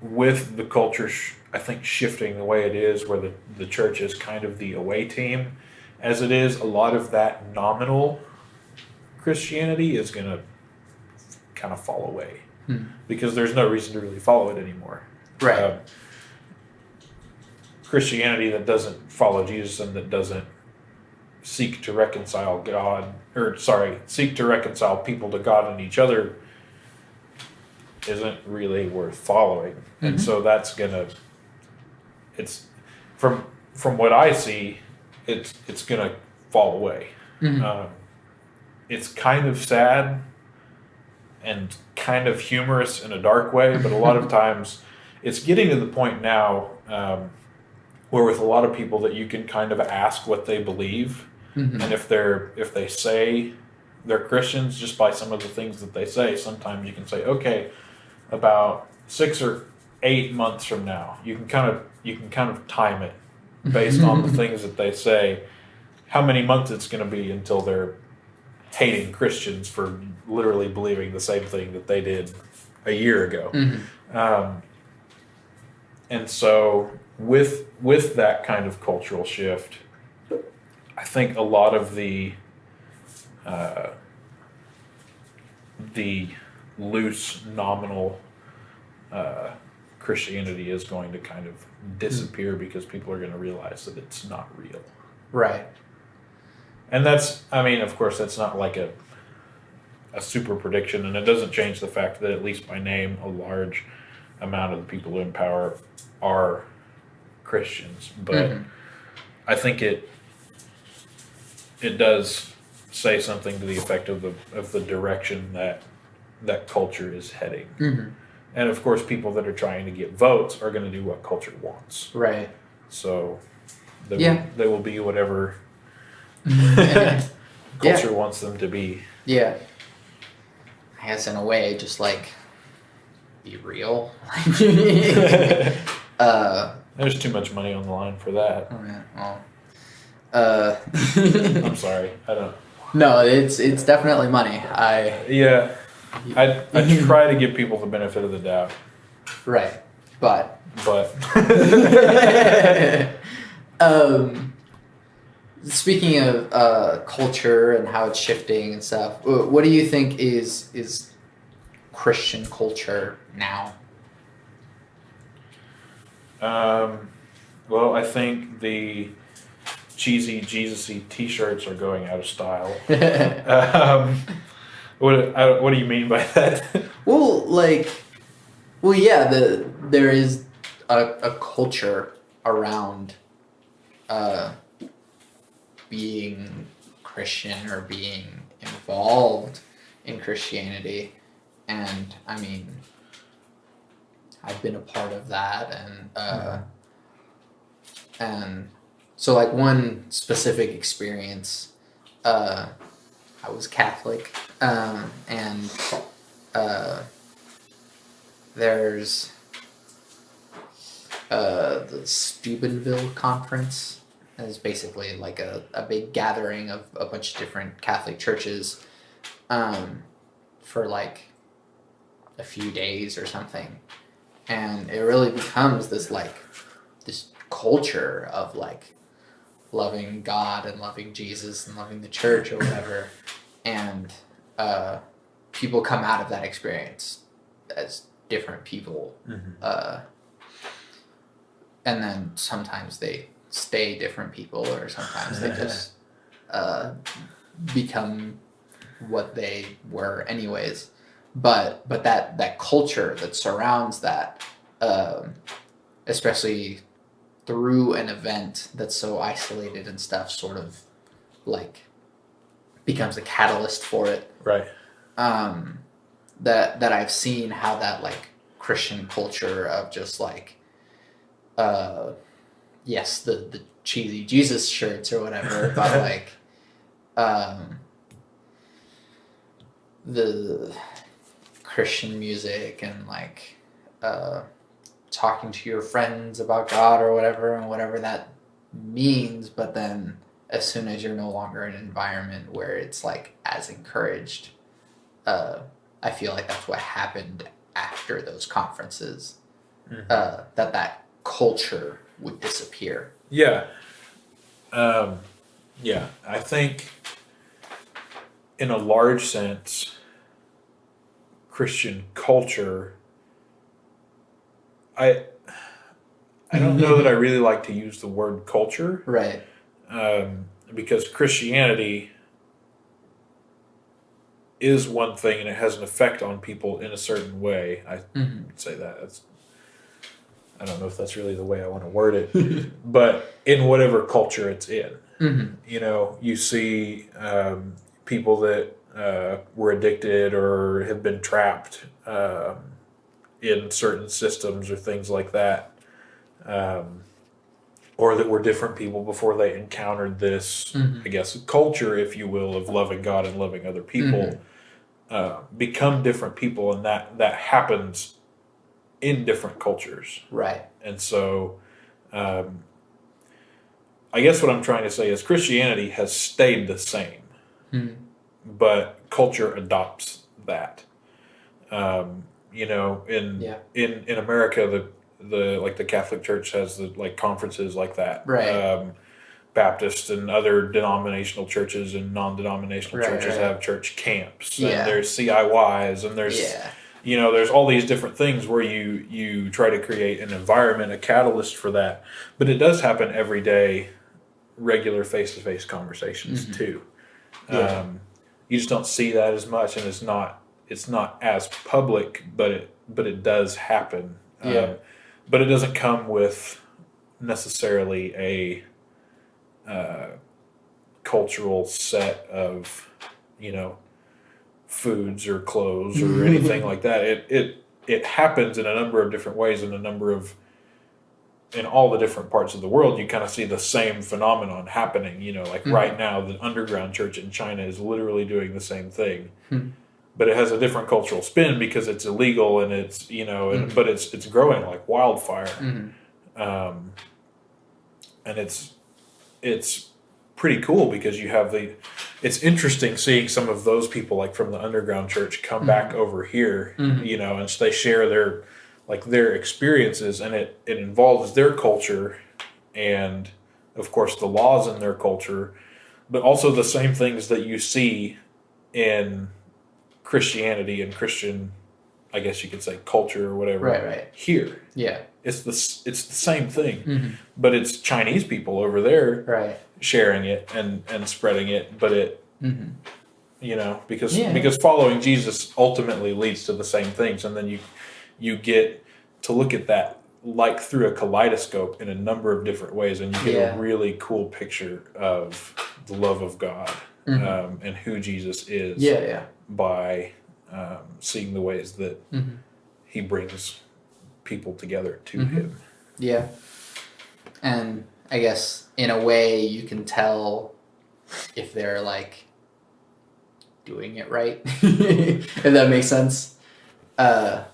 with the culture, I think, shifting the way it is, where the church is kind of the away team, as it is, a lot of that nominal Christianity is going to kind of fall away, because there's no reason to really follow it anymore. Right. Christianity that doesn't follow Jesus and that doesn't seek to reconcile people to God and each other isn't really worth following. And so that's it's from what I see, it's gonna fall away. It's kind of sad and kind of humorous in a dark way, but a lot of times it's getting to the point now where with a lot of people that you can kind of ask what they believe, and if they say they're Christians just by some of the things that they say, sometimes you can say, okay, about 6 or 8 months from now, you can kind of time it based on the things that they say, how many months it's going to be until they're hating Christians for literally believing the same thing that they did a year ago. And so with that kind of cultural shift, I think a lot of the loose nominal Christianity is going to kind of disappear because people are going to realize that it's not real. Right. And that's, I mean, of course, that's not like a super prediction, and it doesn't change the fact that, at least by name, a large amount of the people in power are Christians. But I think it does say something to the effect of the direction that culture is heading. And of course, people that are trying to get votes are going to do what culture wants. Right. So they will be whatever culture wants them to be. Yeah. I guess in a way, just like be real. There's too much money on the line for that. Oh man. Well, I'm sorry. I don't. No, it's definitely money. I try to give people the benefit of the doubt. Right, but speaking of culture and how it's shifting and stuff, what do you think is Christian culture now? Well, I think the cheesy Jesus-y T-shirts are going out of style. What do you mean by that? There is a culture around being Christian or being involved in Christianity, and I mean, I've been a part of that, and so like one specific experience, I was Catholic, and there's the Steubenville Conference. Is basically like a big gathering of a bunch of different Catholic churches for like a few days or something. And it really becomes this culture of like loving God and loving Jesus and loving the church or whatever. And people come out of that experience as different people. And then sometimes they stay different people, or sometimes they just become what they were anyways. But that culture that surrounds that, especially through an event that's so isolated and stuff, sort of like becomes a catalyst for it. Right. That I've seen how that like Christian culture of just like yes, the cheesy Jesus shirts or whatever, but like the Christian music and like talking to your friends about God or whatever, and whatever that means. But then as soon as you're no longer in an environment where it's like as encouraged, I feel like that's what happened after those conferences, that culture would disappear. Yeah. I think in a large sense, Christian culture, I don't know that I really like to use the word culture. Right. Because Christianity is one thing and it has an effect on people in a certain way. I would say that. I don't know if that's really the way I want to word it, but in whatever culture it's in, you know, you see people that were addicted or have been trapped in certain systems or things like that, or that were different people before they encountered this, I guess, culture, if you will, of loving God and loving other people, become different people, and that happens in different cultures. Right. And so I guess what I'm trying to say is Christianity has stayed the same, but culture adopts that. You know, in America, the Catholic Church has the like conferences like that. Right. Baptist and other denominational churches and non-denominational churches Right. have church camps, and Yeah. there's CIYs, and there's Yeah. there's all these different things where you try to create an environment, a catalyst for that. But it does happen every day, regular face-to-face conversations too. Yeah. You just don't see that as much, and it's not as public, but it does happen. Yeah. But it doesn't come with necessarily a cultural set of foods or clothes or anything like that. It happens in a number of different ways, in all the different parts of the world. You kind of see the same phenomenon happening. Right now, the underground church in China is literally doing the same thing, but it has a different cultural spin because it's illegal, and it's but it's growing like wildfire. And it's pretty cool because you have it's interesting seeing some of those people like from the underground church come back over here, and so they share their experiences, and it involves their culture and of course the laws in their culture, but also the same things that you see in Christianity and Christian, I guess you could say, culture or whatever. Right. Here. Yeah. It's the same thing, but it's Chinese people over there Right. sharing it and spreading it, but it Yeah. because following Jesus ultimately leads to the same things, and then you get to look at that like through a kaleidoscope in a number of different ways, and you get a really cool picture of the love of God and who Jesus is. Yeah. By seeing the ways that he brings people together to him. Yeah. And I guess in a way you can tell if they're like doing it right, if that makes sense. I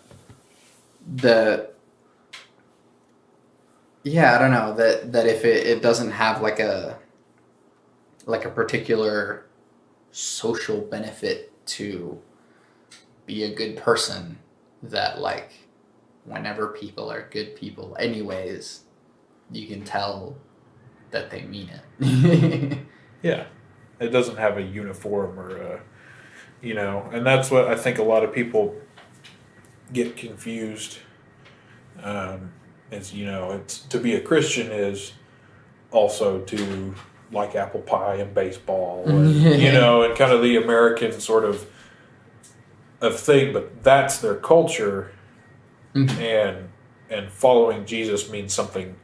don't know, that if it doesn't have like a particular social benefit to be a good person, that like whenever people are good people anyways, you can tell that they mean it. Yeah. It doesn't have a uniform or and that's what I think a lot of people get confused. Is it's to be a Christian is also to like apple pie and baseball, and and kind of the American sort of thing, but that's their culture, and following Jesus means something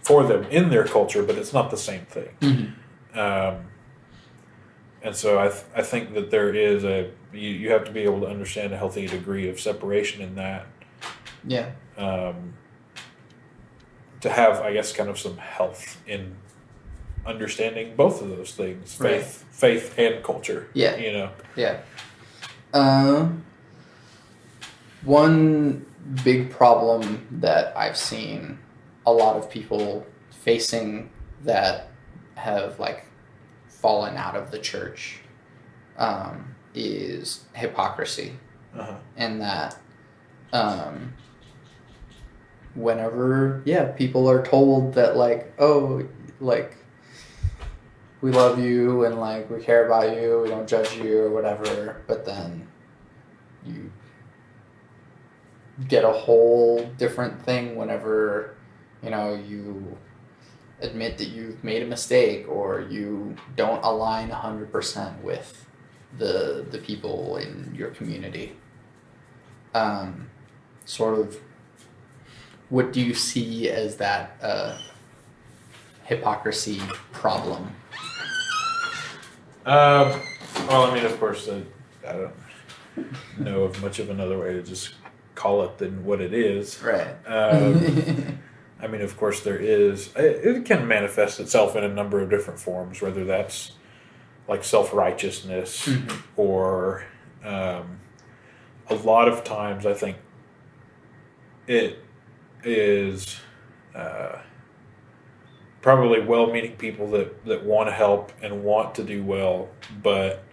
for them in their culture, but it's not the same thing. And so I think that there is you have to be able to understand a healthy degree of separation in that. Yeah. To have, I guess, kind of some health in understanding both of those things, faith and culture. Yeah. Yeah. One big problem that I've seen a lot of people facing that have like fallen out of the church is hypocrisy. And that whenever people are told that like, oh, like we love you and like we care about you, we don't judge you or whatever, but then you get a whole different thing whenever you admit that you've made a mistake or you don't align 100% with the people in your community. Sort of, what do you see as that hypocrisy problem? Well, I mean, of course, I don't know of much of another way to just call it than what it is. Right. I mean, of course, there is. It can manifest itself in a number of different forms, whether that's like self-righteousness or a lot of times I think it is probably well-meaning people that want to help and want to do well, but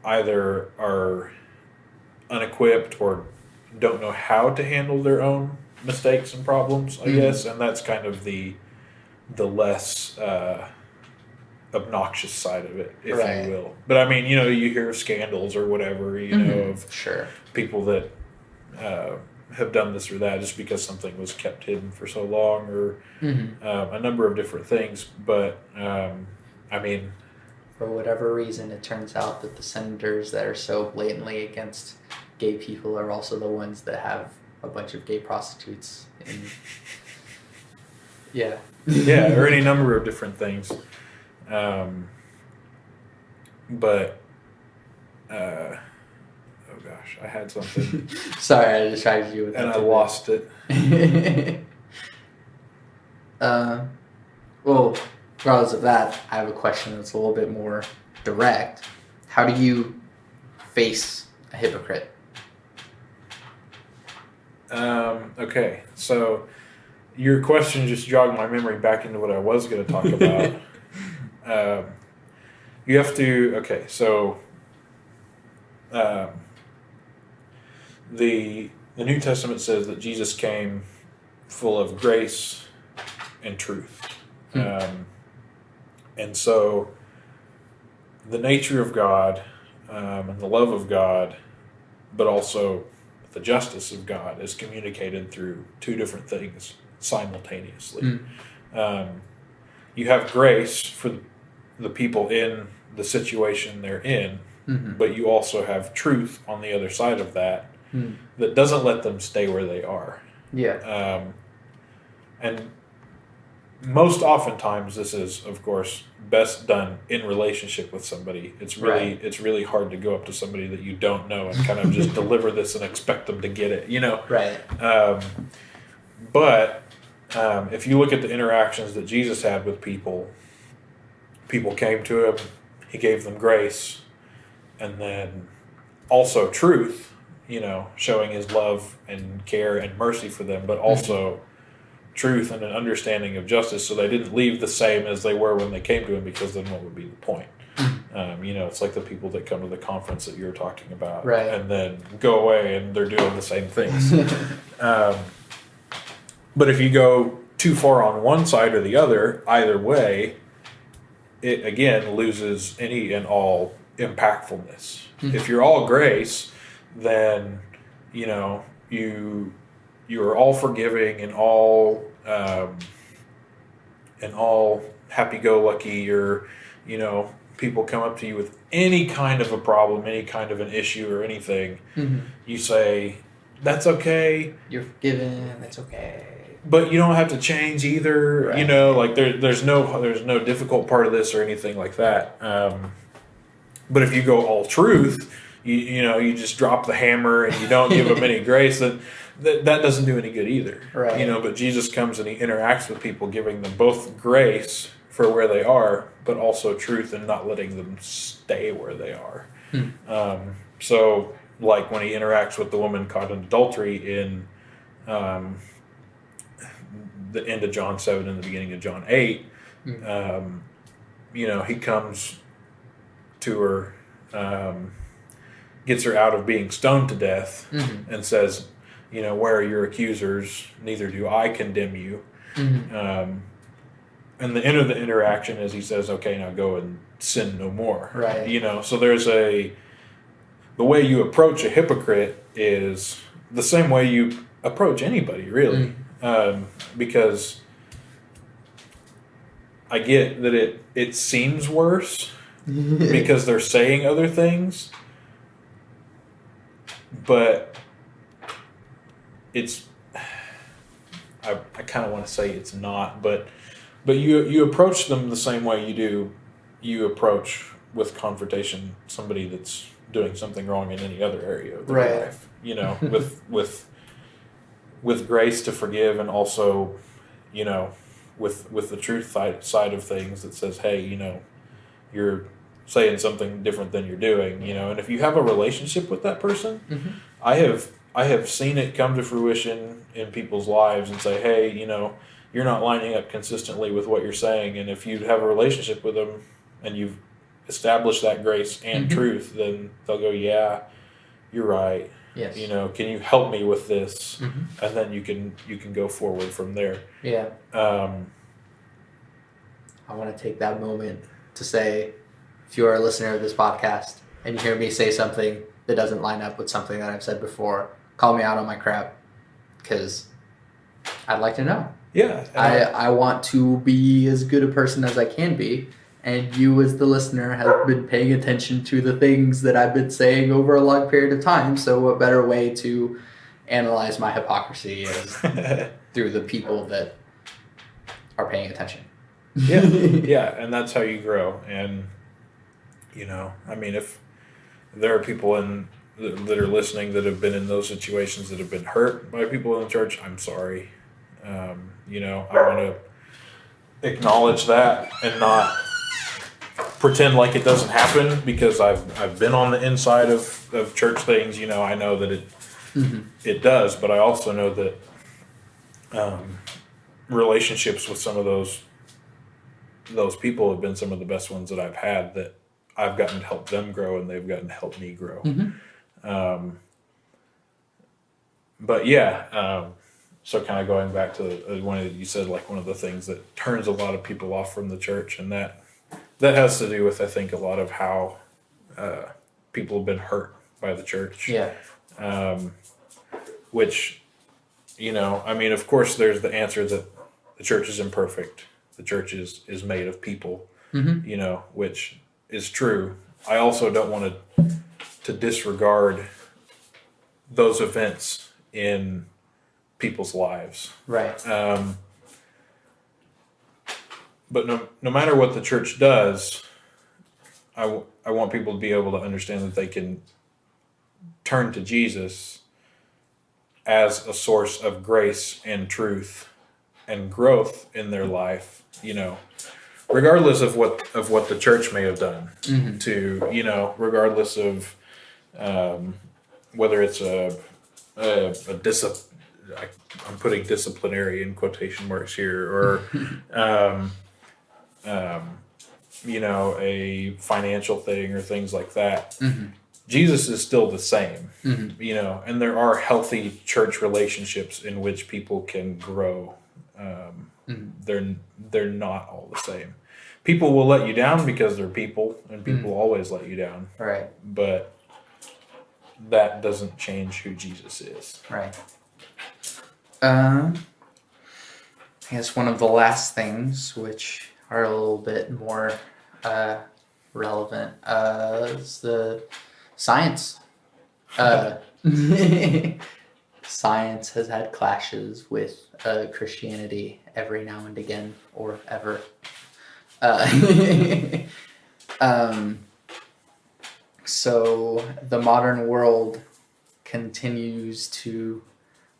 either are unequipped or don't know how to handle their own mistakes and problems, I guess, and that's kind of the less obnoxious side of it, if you will. But I mean, you hear of scandals or whatever, of people that have done this or that just because something was kept hidden for so long, or a number of different things. But I mean, for whatever reason, it turns out that the senators that are so blatantly against gay people are also the ones that have a bunch of gay prostitutes. Yeah, or any number of different things. But oh gosh, I had something. Sorry, I distracted you with that. And I lost it. Well, regardless of that, I have a question that's a little bit more direct. How do you face a hypocrite? Okay, so your question just jogged my memory back into what I was going to talk about. You have to, okay, so the New Testament says that Jesus came full of grace and truth. And so the nature of God and the love of God, but also the justice of God is communicated through two different things simultaneously. You have grace for the people in the situation they're in, but you also have truth on the other side of that that doesn't let them stay where they are. And most oftentimes this is, of course, best done in relationship with somebody. It's really hard to go up to somebody that you don't know and kind of just deliver this and expect them to get it, But if you look at the interactions that Jesus had with people came to him, he gave them grace, and then also truth, showing his love and care and mercy for them, but also truth and an understanding of justice, so they didn't leave the same as they were when they came to him, because then what would be the point? It's like the people that come to the conference that you're talking about, and then go away and they're doing the same things. But if you go too far on one side or the other, either way, it again loses any and all impactfulness. If you're all grace, then you are all forgiving and all happy-go-lucky, or people come up to you with any kind of a problem, any kind of an issue or anything, you say, that's okay, you're forgiven, that's okay, but you don't have to change either. There's no difficult part of this or anything like that. But if you go all truth, you just drop the hammer and you don't give them any grace, then that doesn't do any good either. But Jesus comes and he interacts with people, giving them both grace for where they are, but also truth and not letting them stay where they are. So like when he interacts with the woman caught in adultery in the end of John 7 and the beginning of John 8, he comes to her, gets her out of being stoned to death, and says, where are your accusers? Neither do I condemn you. And the end of the interaction is he says, okay, now go and sin no more. So there's the way you approach a hypocrite is the same way you approach anybody, really. Because I get that it seems worse because they're saying other things, but it's, I kind of want to say it's not, but you approach them the same way you approach with confrontation somebody that's doing something wrong in any other area of their life, with grace to forgive, and also, with the truth side of things that says, hey, you're saying something different than you're doing, and if you have a relationship with that person, I have seen it come to fruition in people's lives and say, hey, you're not lining up consistently with what you're saying, and if you have a relationship with them and you've established that grace and truth, then they'll go, yeah, you're right. Yes. You know, can you help me with this? Mm-hmm. And then you can go forward from there. Yeah. I want to take that moment to say, if you are a listener of this podcast and you hear me say something that doesn't line up with something that I've said before, call me out on my crap, because I'd like to know. Yeah. I want to be as good a person as I can be, and you as the listener have been paying attention to the things that I've been saying over a long period of time, so what better way to analyze my hypocrisy is through the people that are paying attention. Yeah, and that's how you grow. And, you know, I mean, if there are people that are listening that have been in those situations, that have been hurt by people in the church, I'm sorry. You know, I want to acknowledge that and not pretend like it doesn't happen, because I've been on the inside of church things. You know, I know that it does, but I also know that relationships with some of those people have been some of the best ones that I've had, that I've gotten to help them grow and they've gotten to help me grow. But yeah, so kind of going back to you said, like, one of the things that turns a lot of people off from the church, and that has to do with, I think, a lot of how people have been hurt by the church. Yeah. Which, you know, I mean, of course, there's the answer that the church is imperfect. The church is made of people, you know, which is true. I also don't want to disregard those events in people's lives. Right. But no matter what the church does, I want people to be able to understand that they can turn to Jesus as a source of grace and truth and growth in their life, you know, regardless of what the church may have done to, you know, regardless of whether it's I'm putting disciplinary in quotation marks here, or you know, a financial thing or things like that. Jesus is still the same, you know, and there are healthy church relationships in which people can grow. They're not all the same. People will let you down because they're people, and people always let you down. Right. But that doesn't change who Jesus is. Right. I guess one of the last things, which are a little bit more relevant, is the science. Science has had clashes with Christianity every now and again, or ever. So the modern world continues to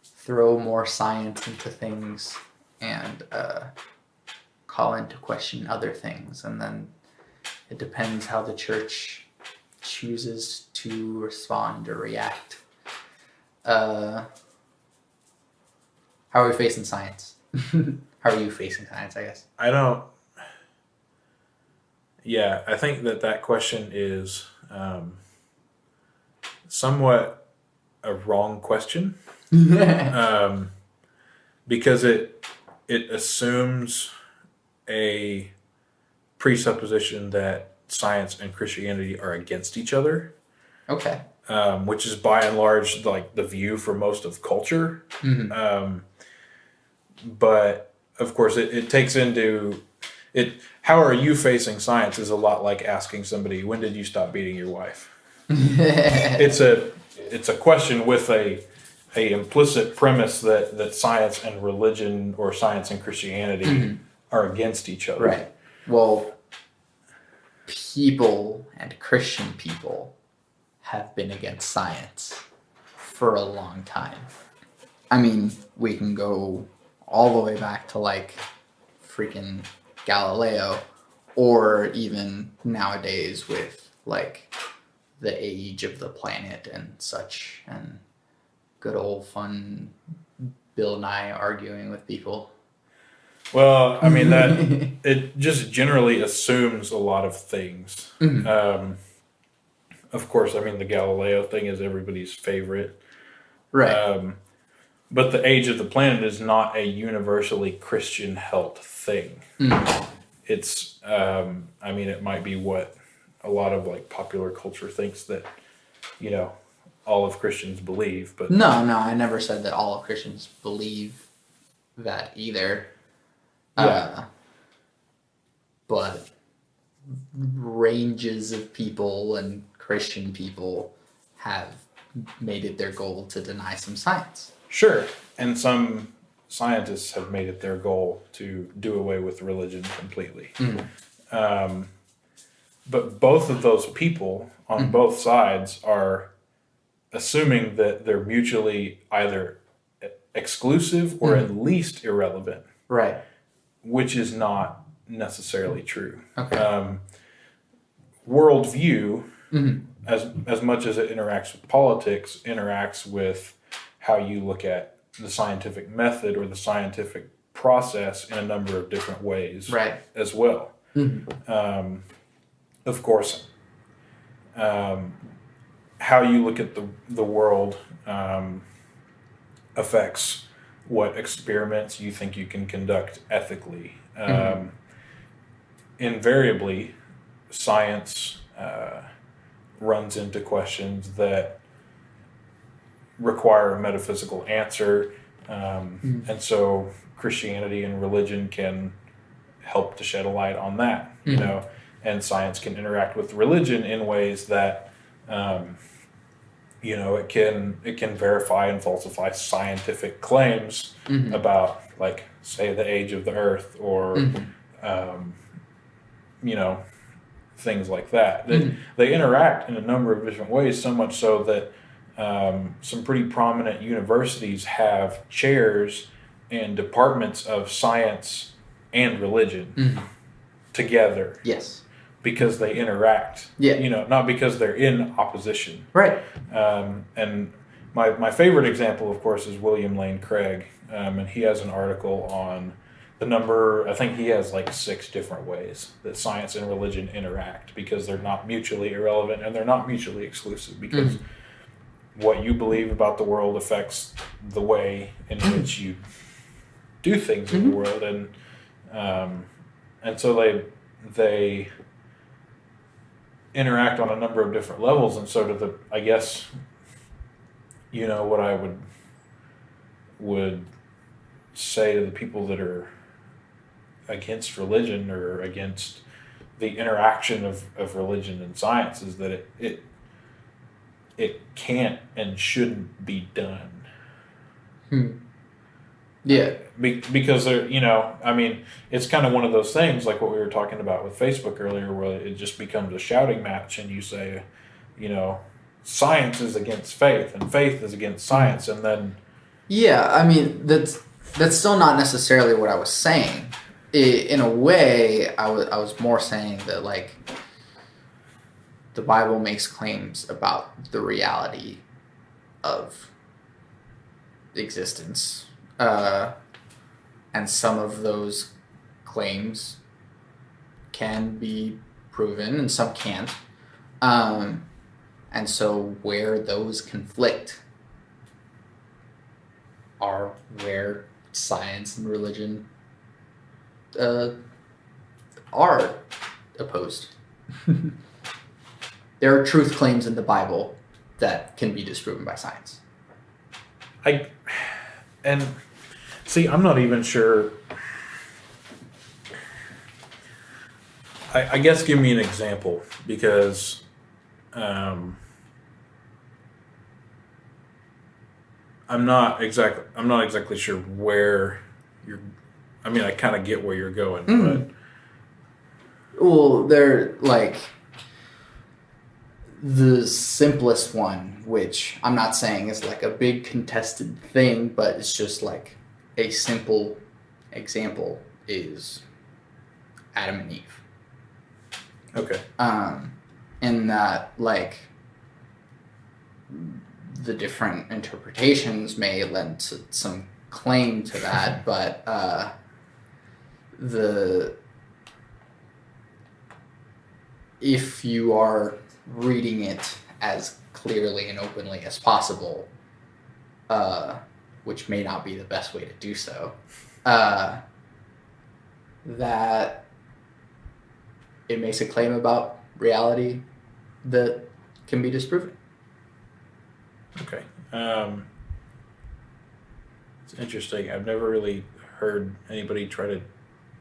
throw more science into things and call into question other things, and then it depends how the church chooses to respond or react. How are we facing science? How are you facing science, I guess? Yeah, I think that question is somewhat a wrong question. Because it assumes a presupposition that science and Christianity are against each other. Okay. Which is by and large like the view for most of culture. But of course it takes into it. How are you facing science is a lot like asking somebody, when did you stop beating your wife? It's a question with a implicit premise that science and religion, or science and Christianity are against each other. Right. Well, people and Christian people have been against science for a long time. I mean, we can go all the way back to like freaking Galileo, or even nowadays with like the age of the planet and such, and good old fun Bill Nye arguing with people. Well, I mean, that it just generally assumes a lot of things. Of course, I mean, the Galileo thing is everybody's favorite. Right. But the age of the planet is not a universally Christian held thing. It's, I mean, it might be what a lot of like popular culture thinks that, you know, all of Christians believe, but No, I never said that all of Christians believe that either. yeah, But ranges of people and Christian people have made it their goal to deny some science. sure. And some scientists have made it their goal to do away with religion completely. But both of those people on both sides are assuming that they're mutually either exclusive or at least irrelevant, Right. which is not necessarily true. Okay. Worldview, as much as it interacts with politics, interacts with how you look at the scientific method or the scientific process in a number of different ways, Right. as well. Of course, how you look at the world affects what experiments you think you can conduct ethically. Invariably, science runs into questions that require a metaphysical answer, and so Christianity and religion can help to shed a light on that, you know, and science can interact with religion in ways that, you know, it can verify and falsify scientific claims about, like, say, the age of the Earth or, you know, things like that. They interact in a number of different ways, so much so that some pretty prominent universities have chairs and departments of science and religion together. Yes. Because they interact. Yeah. You know, not because they're in opposition. Right. And my favorite example, of course, is William Lane Craig. And he has an article on the number, I think he has like 6 different ways that science and religion interact, because they're not mutually irrelevant and they're not mutually exclusive, because what you believe about the world affects the way in which you do things in the world. And so they interact on a number of different levels, and so do I guess, you know, what I would say to the people that are against religion or against the interaction of religion and science is that it can't and shouldn't be done. Yeah. Because they're, you know, I mean, it's kind of one of those things like what we were talking about with Facebook earlier, where it just becomes a shouting match, and you say, you know, science is against faith and faith is against science, and then yeah, I mean, that's still not necessarily what I was saying. In a way, I was more saying that, like, the Bible makes claims about the reality of existence, and some of those claims can be proven and some can't, and so where those conflict are where science and religion are opposed. There are truth claims in the Bible that can be disproven by science. And see, I'm not even sure. I guess give me an example, because I'm not exactly sure where you're. I mean, I kind of get where you're going, but well, they're like the simplest one, which I'm not saying is like a big contested thing, but it's just like a simple example, is Adam and Eve. Okay. In that, like, the different interpretations may lend to some claim to that, but if you are reading it as clearly and openly as possible, which may not be the best way to do so, that it makes a claim about reality that can be disproven. Okay. It's interesting. I've never really heard anybody try to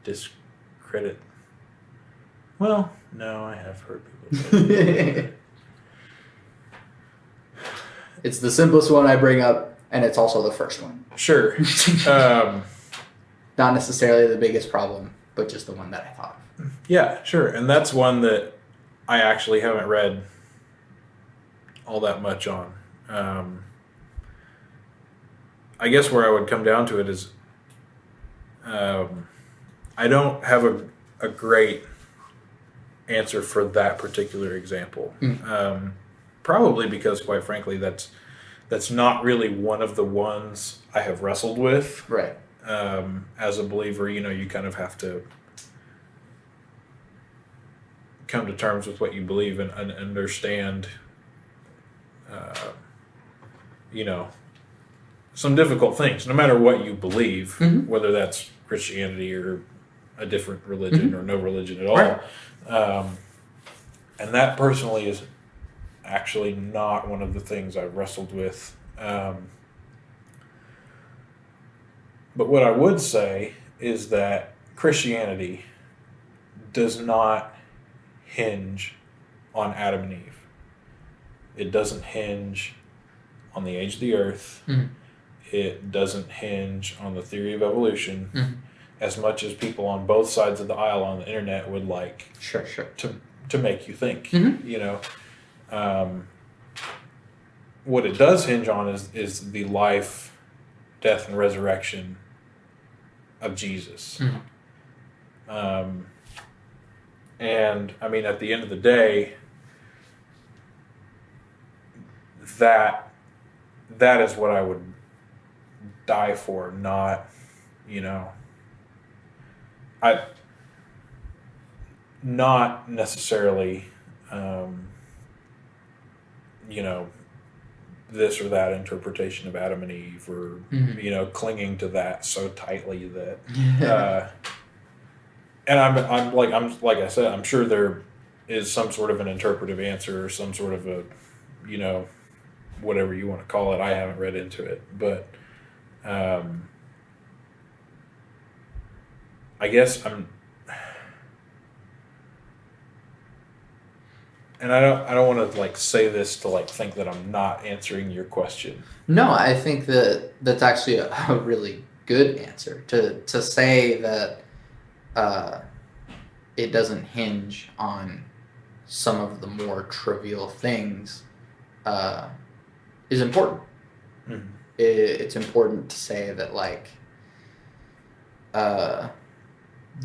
discredit. Well, no, I have heard people say that. It's the simplest one I bring up, and it's also the first one. Sure. Not necessarily the biggest problem, but just the one that I thought of. Yeah, sure. And that's one that I actually haven't read all that much on. I guess where I would come down to it is I don't have a great answer for that particular example. Probably because, quite frankly, that's not really one of the ones I have wrestled with. Right. As a believer, you kind of have to come to terms with what you believe and understand, some difficult things, no matter what you believe, whether that's Christianity or a different religion or no religion at all. Right. And that personally is actually not one of the things I've wrestled with. But what I would say is that Christianity does not hinge on Adam and Eve. It doesn't hinge on the age of the earth. It doesn't hinge on the theory of evolution as much as people on both sides of the aisle on the internet would like Sure. to make you think. What it does hinge on is the life, death, and resurrection of Jesus. And I mean, at the end of the day, that is what I would die for, not, not necessarily, this or that interpretation of Adam and Eve, or clinging to that so tightly that, and I'm like I said, I'm sure there is some sort of an interpretive answer or some sort of a, whatever you want to call it. I haven't read into it, but I guess and I don't want to say this to think that I'm not answering your question. No, I think that's actually a really good answer to say that it doesn't hinge on some of the more trivial things is important. It's important to say that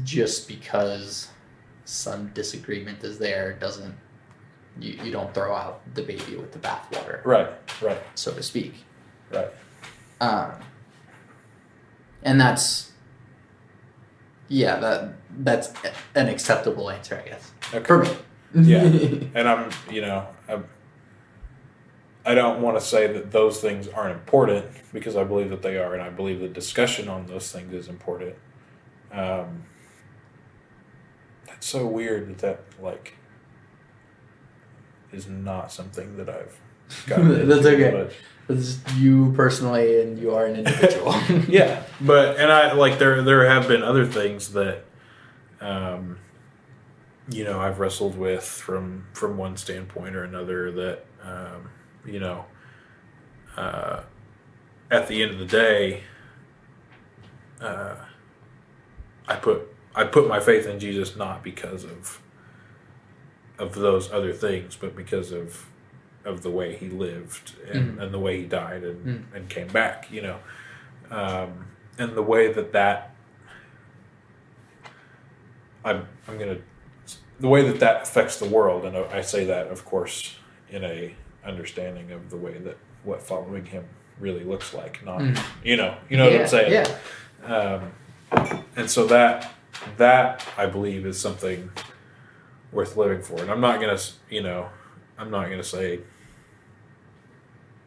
just because some disagreement is there doesn't you don't throw out the baby with the bathwater, right, so to speak, right. And that's an acceptable answer, I guess, for me. Yeah, and I don't want to say that those things aren't important, because I believe that they are, and I believe the discussion on those things is important. That's so weird that is not something that I've gotten That's into, okay. It's you personally, and you are an individual. Yeah, but I there have been other things that I've wrestled with from one standpoint or another that at the end of the day, I put my faith in Jesus not because of those other things, but because of the way he lived and the way he died and came back, and the way that the way that affects the world. And I say that, of course, in a understanding of the way that what following him really looks like, not you know what I'm saying. And so that I believe is something worth living for. And I'm not gonna say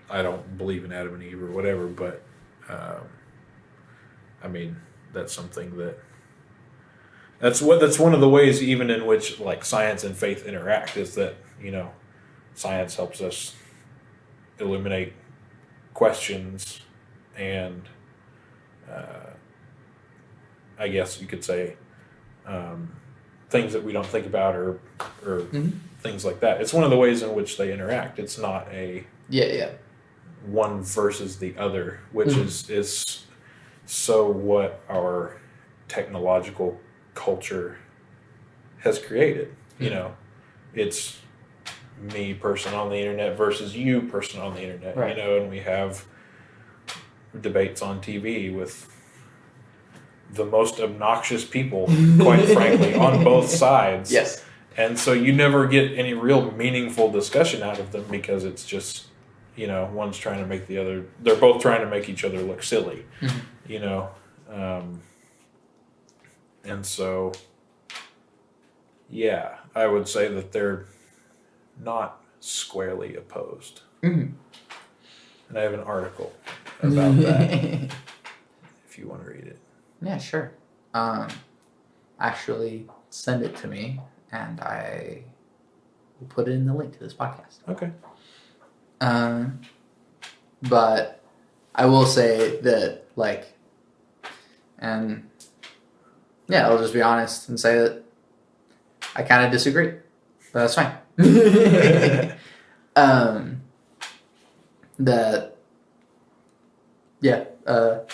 I don't believe in Adam and Eve or whatever, but I mean, that's something that's one of the ways even in which like science and faith interact is that, science helps us eliminate questions and I guess you could say things that we don't think about or things like that. It's one of the ways in which they interact. It's not a one versus the other, which is so what our technological culture has created. It's me, person on the internet, versus you, person on the internet. Right. And we have debates on TV with the most obnoxious people, quite frankly, on both sides. Yes. And so you never get any real meaningful discussion out of them because it's just, one's trying to make the other, they're both trying to make each other look silly, and so, yeah, I would say that they're not squarely opposed. And I have an article about that if you want to read it. Yeah, sure. Actually, send it to me, and I will put it in the link to this podcast. Okay. But I will say that, and yeah, I'll just be honest and say that I kind of disagree, but that's fine.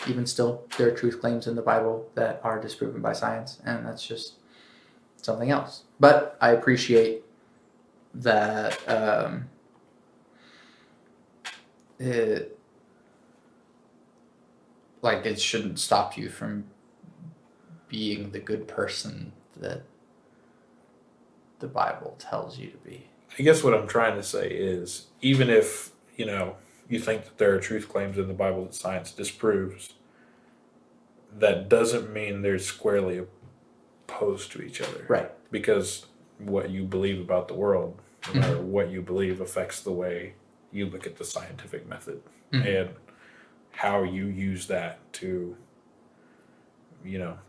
Even still, there are truth claims in the Bible that are disproven by science, and that's just something else. But I appreciate that it shouldn't stop you from being the good person that the Bible tells you to be. I guess what I'm trying to say is, even if, you think that there are truth claims in the Bible that science disproves, that doesn't mean they're squarely opposed to each other. Right. Because what you believe about the world, no matter what you believe, affects the way you look at the scientific method and how you use that to,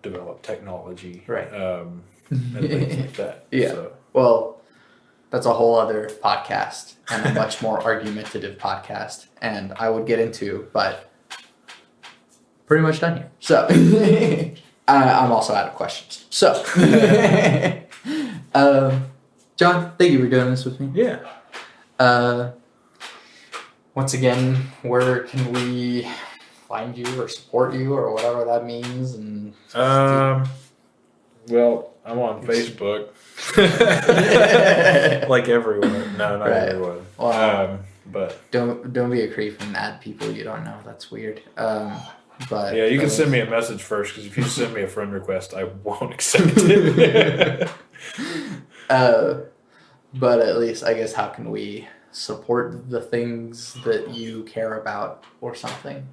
develop technology. Right. And things like that. Yeah. So. Well, that's a whole other podcast and a much more argumentative podcast, and I would get into, but pretty much done here. So I'm also out of questions. So, John, thank you for doing this with me. Yeah. Once again, where can we find you or support you or whatever that means? And well, I'm on Facebook. Like everyone. No, not everyone. Well, but don't be a creep and add people you don't know. That's weird. But yeah, you can send me a message first, because if you send me a friend request, I won't accept it. But at least, I guess, how can we support the things that you care about or something?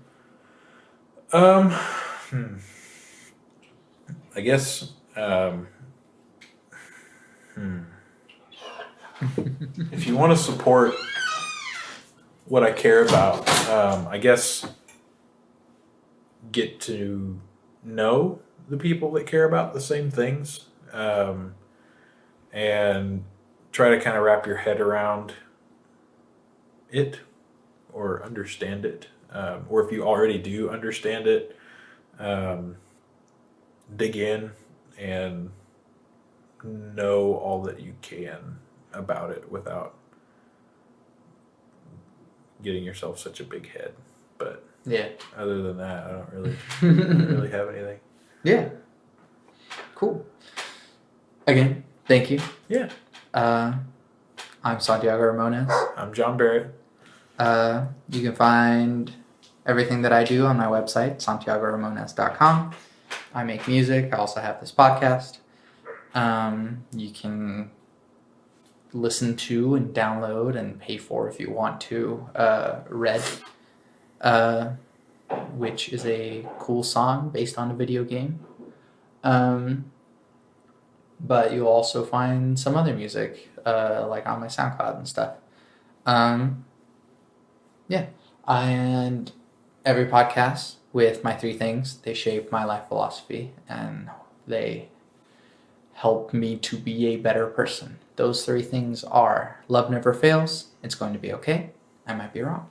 I guess. If you want to support what I care about, I guess get to know the people that care about the same things, and try to kind of wrap your head around it or understand it, or if you already do understand it, dig in and know all that you can about it without getting yourself such a big head. But yeah, other than that, I don't really have anything. Yeah. Cool. Again, thank you. Yeah. I'm Santiago Ramones. I'm John Barrett. You can find everything that I do on my website, santiagoramones.com. I make music. I also have this podcast. You can listen to and download and pay for, if you want to, Red, which is a cool song based on a video game. But you'll also find some other music, like on my SoundCloud and stuff. And every podcast with my 3 things, they shape my life philosophy and they help me to be a better person. Those 3 things are: love never fails, it's going to be okay, I might be wrong.